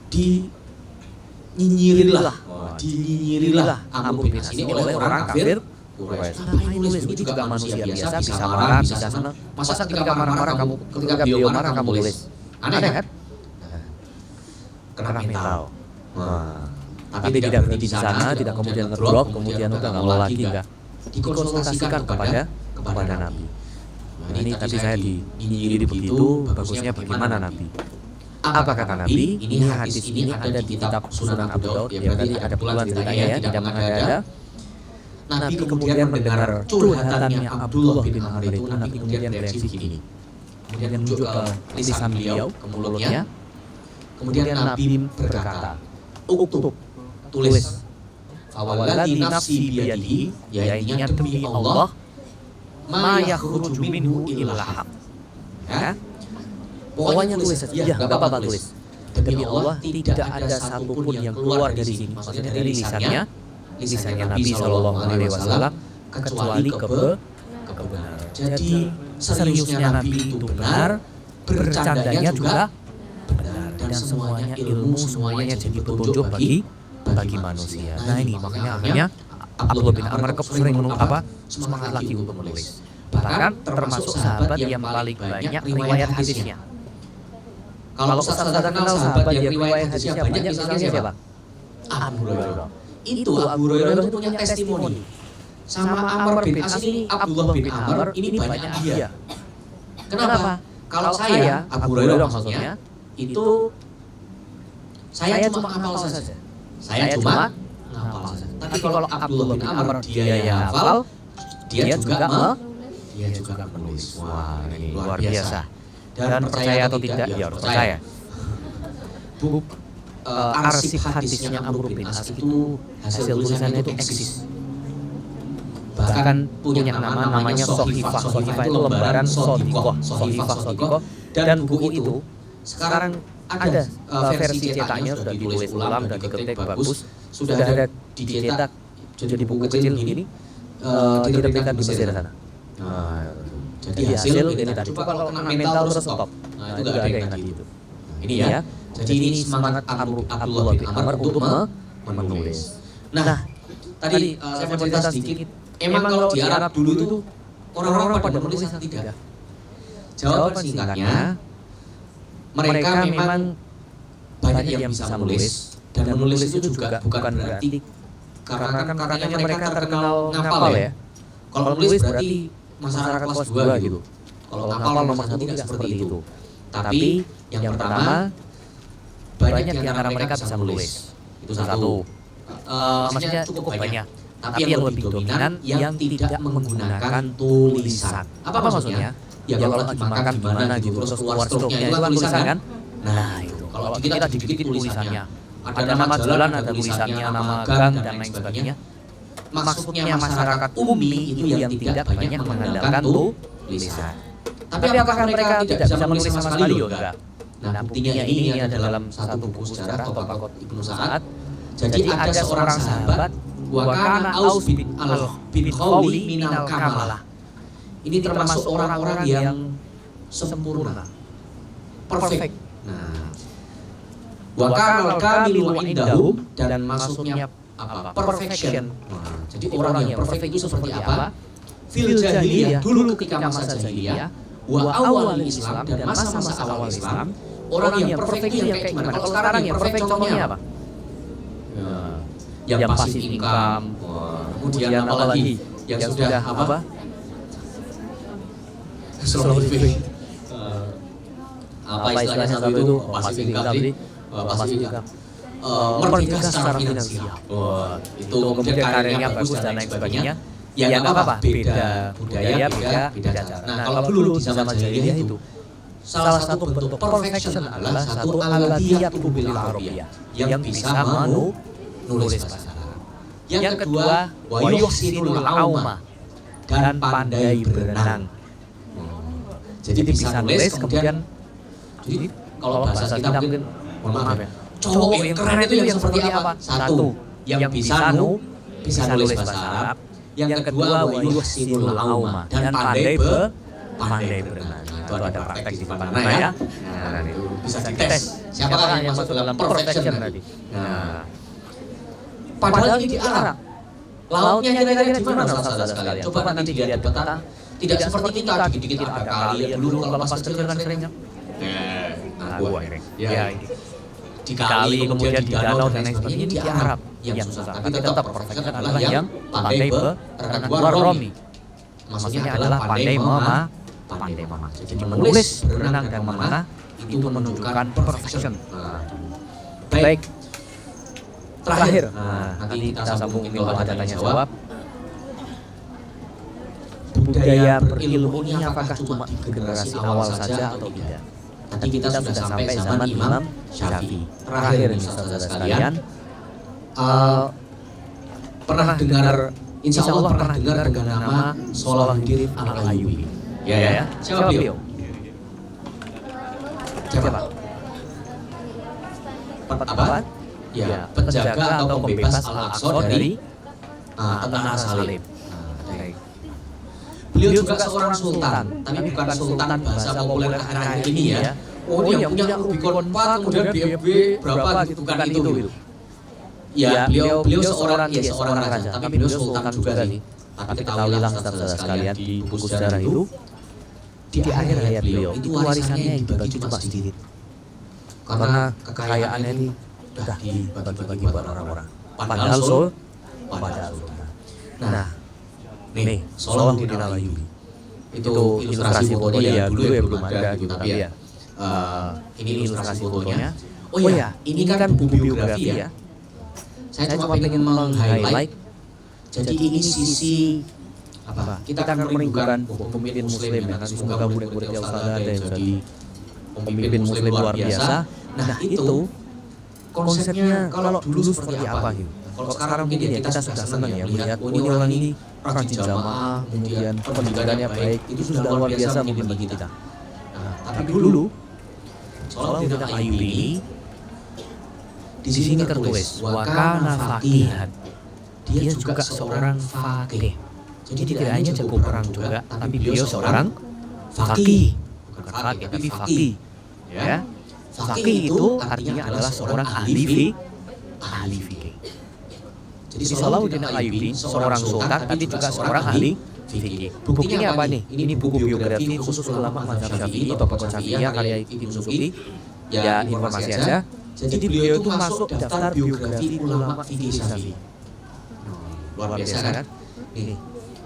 dinyinyirinlah Amr bin As ini oleh orang kafir Quraisy. Ngapain nulis? Ini juga manusia biasa, bisa marah, bisa senang. Masa ketika beliau marah kamu tulis? Aneh kan? Kena mental. Tapi tidak berhenti di sana, tidak kemudian ngedrop, kemudian udah nggak mau lagi, enggak. Dikonsultasikan kepada Nabi. Nah, ini tadi saya dinyinyirin begitu, bagusnya bagaimana Nabi? Apa kata Nabi? Ini hadis ini ada di kitab Sunan Abu Daud. Ya berarti ada puluhan ceritanya ya, tidak mengada-ada. Nabi kemudian mendengar curhatannya Abdullah bin Amr itu. Nabi kemudian bereaksi begini. Kemudian menunjuk ke lisan beliau, ke mulutnya. Kemudian Nabi berkata, "Uktub, tulis. Fawalladzi nafsi biyadihi, ya intinya demi Allah, ma yakhruju minhu illa haq." Ya. Pokoknya tulis saja, ya nggak apa-apa tulis. Demi Allah tidak ada satupun yang keluar dari sini, maksudnya dari lisannya Nabi Shallallahu Alaihi Wasallam kecuali kebenaran. Jadi seriusnya Nabi itu benar, bercandanya juga benar, dan semuanya ilmu, semuanya jadi petunjuk bagi manusia. Nah ini makanya akhirnya Abdullah bin Amr sering semangat lagi untuk menulis. Bahkan termasuk sahabat yang paling banyak riwayat hadisnya. Kalau Ustaz kenal sahabat yang riwayat hadisnya banyak, misalnya siapa? Abu Hurairah. Itu Abu Hurairah itu punya testimoni. Sama Amr bin As ini, Abdullah bin Amr ini banyak dia. Kenapa? Kalau saya, Abu Hurairah maksudnya, itu saya cuma hafal saja. Saya cuma hafal saja. Tapi kalau Abdullah bin Amr dia yang hafal, dia juga menulis. Wah, ini luar biasa. Dan percaya atau tidak, ya harus percaya. Arsip hadisnya Amr bin As itu hasil tulisannya itu eksis. Bahkan punya namanya Sohifah. Sohifah itu lembaran Sodikoh. Dan buku itu sekarang ada versi cetaknya, sudah ditulis ulang, sudah diketik bagus, sudah ada dicetak jadi buku kecil begini, diterbitkan di Mesir sana. Jadi hasil ini tadi. Coba kalau kena mental terus stop. Nah, itu gak ada yang tadi itu. Ini ya. Jadi ini semangat Abdullah bin Amr untuk menulis. Nah, tadi saya mau cerita sedikit. Emang kalau di Arab dulu itu orang-orang pada menulis atau tidak? Jawaban singkatnya, mereka memang banyak yang bisa menulis, dan menulis itu juga bukan berarti karena kan katanya mereka terkenal ngapal ya. Kalau menulis berarti masyarakat kelas 2 gitu. Kalau ngapal nomor 1 tidak seperti itu. Tapi yang pertama, banyak di antara mereka bisa menulis. Itu satu. Maksudnya cukup banyak. Tapi yang lebih dominan yang tidak menggunakan tulisan. Apa maksudnya? Ya kalau lagi makan gimana gitu, terus keluar stroke-nya itu kan tulisan kan? Nah itu. Kalau kita dikit-dikit tulisannya. Ada nama jalan, ada tulisannya, nama gang, dan lain sebagainya. Maksudnya masyarakat ummi itu yang tidak banyak mengandalkan tulisan. Tapi apakah mereka tidak bisa menulis sama sekali? Enggak. Nah buktinya ini ada dalam satu buku sejarah Tabaqat Ibnu Sa'ad. Jadi ada seorang sahabat, wa kana Aus bin Khawli minal kamalah. Ini termasuk orang-orang yang sempurna, perfect. Nah, wa kana al-kamilu indahum, dan maksudnya apa? Perfection. Nah, jadi orang yang perfect itu seperti apa? Fil jahiliyah, dulu ketika masa jahiliyah, wa awal Islam, dan masa-masa awal Islam, orang yang perfect itu yang kayak gimana? Kalau sekarang yang perfect contohnya apa? Yang passive income, kemudian apa lagi? Yang sudah apa? Slow living. Apa istilahnya satu itu? Passive income tadi. Passive income. Merdeka secara finansial. Itu kemudian karirnya bagus dan lain sebagainya. Ya nggak apa-apa. Beda budaya, beda cara. Nah kalau dulu di zaman jahiliyah itu, salah satu bentuk perfection adalah satu al-ladiyatu bil arabiyah, yang bisa menulis bahasa Arab. Yang kedua, wa yuhsinul auma, dan pandai berenang. Jadi bisa nulis kemudian, jadi kalau bahasa kita mungkin, mohon maaf ya, cowok yang keren itu yang seperti apa? Satu, yang bisa nulis bahasa Arab. Yang kedua, wa yuhsinul auma, dan pandai berenang. Itu ada praktek di mana ya? Nah, itu bisa dites. Siapakah yang masuk dalam perfection tadi? Nah, padahal ini di Arab. Lautnya kira-kira di mana saudara sekalian? Coba nanti dilihat di peta. Tidak seperti kita, dikit-dikit ada kali. Dulu kalau pas kecil kan seringnya. Nah, gua ini. Ya, ini. Di kali, kemudian di danau dan lain sebagainya, ini di Arab yang susah. Tapi tetap perfection adalah yang pandai berenang. Dua romi. Maksudnya adalah pandai memanah. Jadi menulis, berenang dan memanah itu menunjukkan perfection. Baik. Terakhir, nanti kita sambung ini kalau ada tanya jawab. Budaya berilmu ini apakah cuma di generasi awal saja atau tidak? Nanti kita sudah sampai zaman Imam Syafi'i. Terakhir ini saudara sekalian, pernah dengar, insya Allah pernah dengar dengan nama Salahuddin Al-Ayyubi. Ya. Siapa beliau? Siapa? Apa? Ya, penjaga atau pembebas Al-Aqsa dari tentara salib. Beliau juga seorang sultan, tapi bukan sultan bahasa populer akhir-akhir ini ya. Oh, yang punya Rubicon 4, kemudian BFB berapa gitu, bukan itu gitu. Ya, beliau seorang raja, tapi beliau sultan juga sih. Tapi ketahuilah saudara sekalian di buku sejarah itu, di akhir hayat beliau itu warisannya dibagi cuma sedikit. Karena kekayaannya ini sudah dibagi-bagi buat orang-orang. Padahal sultan. Nah, nih, Salahuddin Al-Ayyubi. Itu ilustrasi fotonya ya, dulu ya belum ada gitu, tapi ya ini ilustrasi fotonya. Oh ya, ini kan buku biografi ya. Saya cuma pengen meng-highlight. Jadi ini sisi apa? Kita akan merindukan pemimpin muslim ya, kan semoga murid-muridnya Ustaz ada yang jadi pemimpin muslim luar biasa. Nah, itu konsepnya kalau dulu seperti apa gitu. Kalau sekarang mungkin ya kita sudah senang ya melihat ini orang ini rajin jamaah, kemudian pendidikannya baik, itu sudah luar biasa mungkin bagi kita. Nah, tapi dulu Salahuddin Al-Ayyubi ini di sini tertulis wa kana faqihan. Dia juga seorang faqih. Jadi tidak hanya jago perang juga, tapi beliau seorang faqih. Bukan faqih, tapi faqih. Ya. Faqih itu artinya adalah seorang ahli fikih. Jadi Salahuddin Al-Ayyubi seorang sultan, tapi juga seorang ahli fikih. Buktinya apa nih? Ini buku biografi khusus ulama mazhab Syafi'i, tokoh Syafi'iyah karya Ibnu Sufi. Ya, informasi aja. Jadi beliau itu masuk daftar biografi ulama fikih Syafi'i. Luar biasa kan? Nih,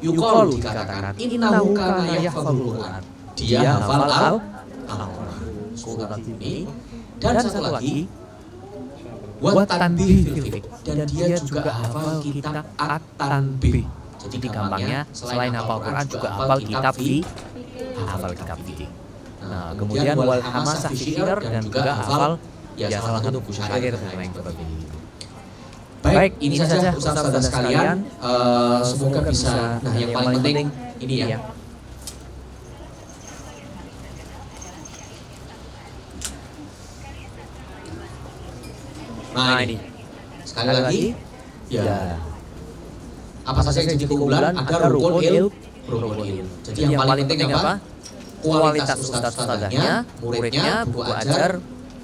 yuqalu dikatakan innahu kana yahfadzul Qur'an. Dia hafal Al-Qur'an. Sultan ini. Dan satu lagi, wa tanbih fil fiqh, dan dia juga hafal kitab At-Tanbih. Jadi gampangnya selain hafal Quran juga hafal kitab fikih. Nah, kemudian wal hamasah syair dan juga hafal ya salah satu buku syair dan lain sebagainya. Baik, ini saja saudara sekalian, semoga bisa. Nah, yang paling penting ini ya. Nah, ini sekali lagi ya, apa saja yang jadi keunggulan? Ada rukun ilmu. Jadi yang paling penting apa? Kualitas ustadz-ustadznya, muridnya, buku ajar,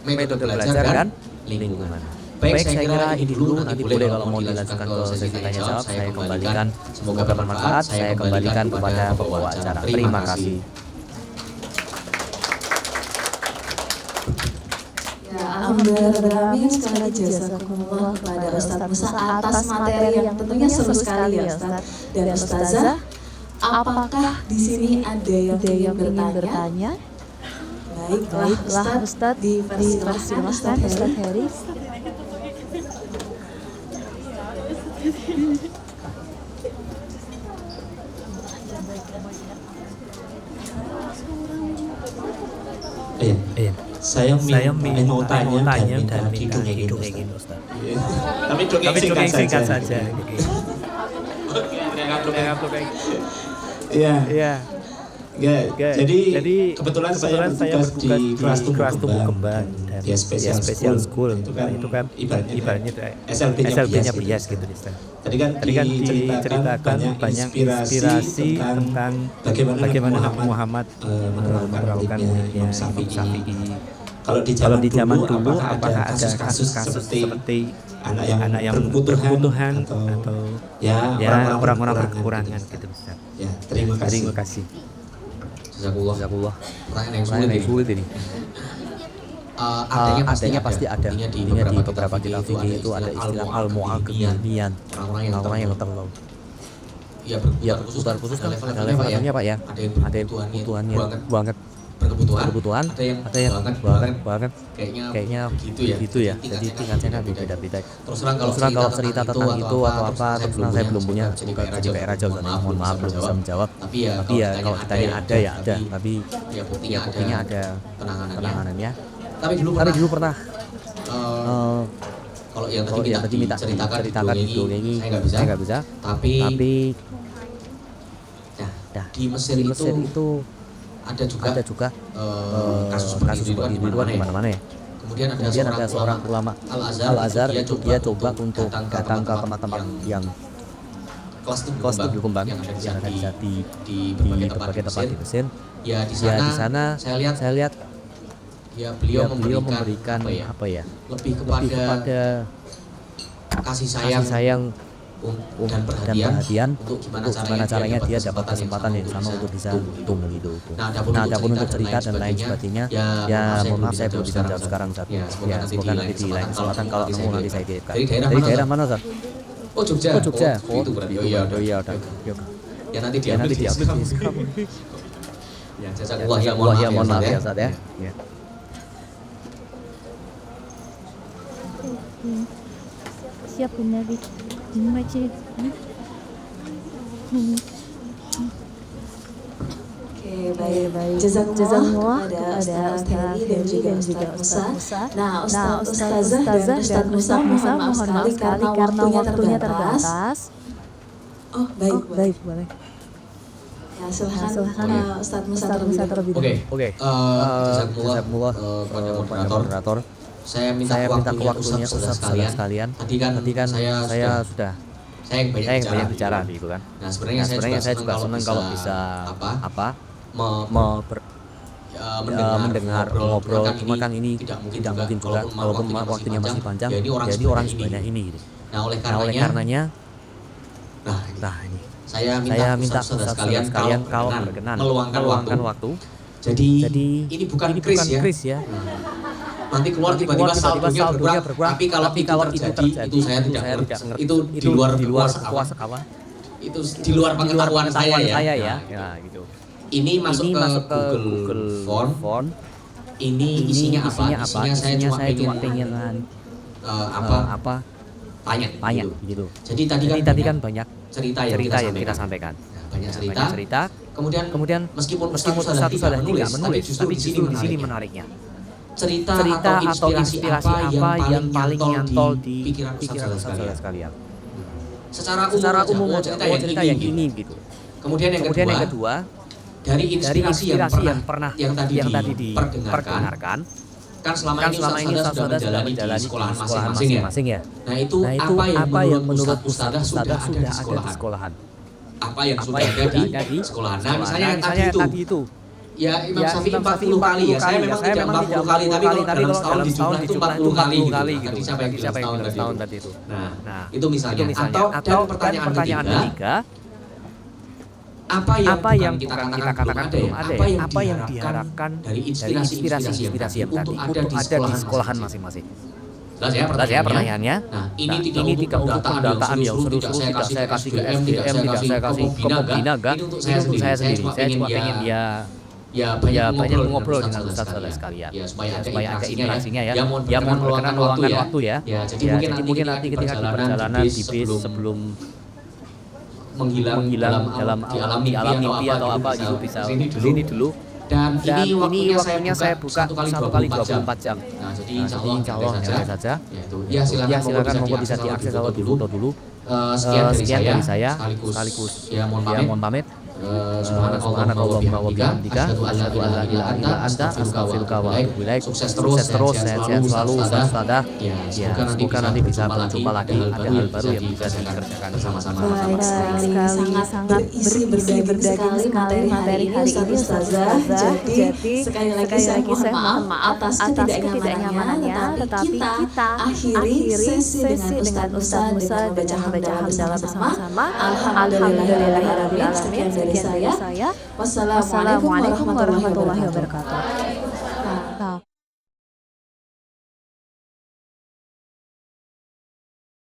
metode belajar dan lingkungan. Baik, saya kira ini dulu. Nanti boleh kalau mau dilanjutkan ke sesi tanya jawab, saya kembalikan. Semoga bermanfaat. Saya kembalikan kepada pembawa acara. Terima kasih. Alhamdulillah, sekali lagi jazakumullah kepada Ustadz Musa atas materi yang tentunya seru sekali ya Ustadz dan Ustazah. Apakah di sini ada yang ingin bertanya? Baiklah Ustadz, dipersilahkan Ustadz Heri. Saya mau tanya dan minta dan didongengin didongengin Ustaz. Ustaz. Tapi Tapi dongeng singkat saja. Iya. Iya. Jadi kebetulan saya bertugas di kelas tumbuh kembang dan di special school. itu kan ibaratnya SLB-nya SLB-nya bias gitu Ustaz. Tadi kan diceritakan banyak inspirasi tentang bagaimana Nabi Muhammad memperlakukan muridnya Imam Syafi'i. Kalau di zaman dulu apakah ada kasus-kasus seperti anak yang berkebutuhan atau ya orang-orang berkekurangan gitu Ustaz. Ya, Terima kasih. Jazakumullah. Pertanyaan yang sulit ini. Artinya pasti ada. Di beberapa kitab fikih itu ada istilah al-mu'aqqiyan. Orang-orang yang terlalu. Ya, berkebutuhan khusus kan ada levelnya Pak ya. Ada yang kebutuhannya banget berkebutuhan, ada yang banget kayaknya gitu ya. Jadi tingkatnya kan beda-beda. Terus terang kalau cerita tentang itu atau apa, terus terang saya belum punya jadi kayak raja Ustaz. Mohon maaf belum bisa menjawab. Tapi ya kalau ditanya ada ya ada, tapi ya buktinya ada penanganannya. Tapi dulu pernah kalau yang tadi minta ceritakan didongengi, saya nggak bisa. Tapi di Mesir itu ada juga kasus seperti itu di mana-mana ya. Kemudian ada seorang ulama Al-Azhar dia coba untuk datang ke tempat-tempat yang kelas tumbuh kembang yang ada di berbagai tempat di Mesir. Ya di sana saya lihat beliau memberikan apa ya? Lebih kepada kasih sayang dan perhatian untuk gimana caranya dia dapat kesempatan yang sama untuk bisa tumbuh itu. Nah, adapun untuk cerita dan lain sebagainya, ya mohon maaf saya belum bisa jawab sekarang Ustaz. Ya, semoga nanti di lain kesempatan kalau nemu nanti saya kirimkan. Dari daerah mana Ustaz? Oh Jogja. Oh itu berarti. Iya udah. Ya nanti diambil di Instagram. Ya, jazakallah ya mohon maaf ya Ustaz ya. Siap Nabi. Membaca Oke, baik. Jazakumullah kepada Ustaz Heri dan juga Ustaz Musa. Nah, Ustazah dan Ustaz Musa mohon maaf sekali karena waktunya terbatas. Oh, baik. boleh. Ya, silakan Ustaz Musa terlebih dahulu. Oke. Jazakumullah kepada moderator. Saya minta waktunya Ustaz sekalian. Tadi kan saya sudah yang banyak bicara gitu kan. Nah, sebenarnya saya juga senang kalau bisa mendengar ngobrol. Cuma kan ini tidak mungkin juga walaupun waktunya masih panjang. Jadi orang sebanyak ini gitu. Nah, oleh karenanya ini saya minta Ustaz sekalian kalau berkenan meluangkan waktu. Jadi ini bukan kris ya. Nanti keluar tiba-tiba saldonya berkurang. Tapi kalau itu terjadi itu saya tidak ngerti. Itu di luar kuasa kawan. Itu di luar pengetahuan saya ya. Ya gitu. Ini masuk ke Google Form. Ini isinya apa? Isinya saya cuma pengen tanya gitu. Jadi tadi kan banyak cerita yang kita sampaikan. Banyak cerita. Kemudian meskipun satu sudah tidak menulis, tapi justru di sini menariknya. Cerita atau inspirasi apa yang paling nyantol di pikiran Ustaz sekalian. Secara umum mau cerita yang ini gitu. Kemudian yang kedua dari inspirasi yang tadi diperdengarkan. Kan selama ini Ustaz sudah menjalani sekolahan masing-masing ya. Nah itu apa yang menurut Ustazah sudah ada di sekolahan? Apa yang sudah ada di sekolahan? Nah misalnya yang tadi itu. Ya Imam Syafi'i 40 kali ya. Saya memang tidak 40 kali, tapi kalau dalam setahun di jumlah itu 40 kali gitu. Tadi siapa yang bilang setahun tadi itu. Nah, itu misalnya. Atau pertanyaan ketiga, apa yang kita katakan belum ada ya? Apa yang diharapkan dari inspirasi yang tadi untuk ada di sekolahan masing-masing? Jelas ya pertanyaannya. Nah, ini tiga untuk pendataan yang seru-seru tidak saya kasih ke SDM, tidak saya kasih ke Pembina, ini untuk saya sendiri. Saya cuma pengen banyak ngobrol dengan Ustaz sekalian. Ya, supaya ada interaksinya ya. Ya mohon berkenan meluangkan waktu ya. Jadi mungkin nanti ketika di perjalanan di bis sebelum menghilang dalam di alam mimpi atau apa gitu bisa sini dulu Dan ini waktunya saya buka satu kali 24 jam. Nah, jadi Nah, jadi insya Allah santai saja. Ya, itu. Ya, silakan monggo bisa diakses kalau difoto dulu. Sekian dari saya, sekaligus ya mohon pamit. Subhanakallahumma wa bihamdika asyhadu an la ilaha illa anta astaghfiruka wa atubu ilaik. Sukses terus, sehat selalu Ustazah. Ya, semoga nanti bisa berjumpa lagi, ada hal baru yang bisa dikerjakan bersama-sama. Baik sekali, sangat berdaging sekali materi hari ini Ustazah. Jadi sekali lagi saya mohon maaf atas ketidaknyamanannya, tetapi kita akhiri sesi dengan Ustaz Musa baca hamdalah bersama-sama. Alhamdulillahirabbil alamin. Sekian dari saya. Wassalamualaikum warahmatullahi wabarakatuh.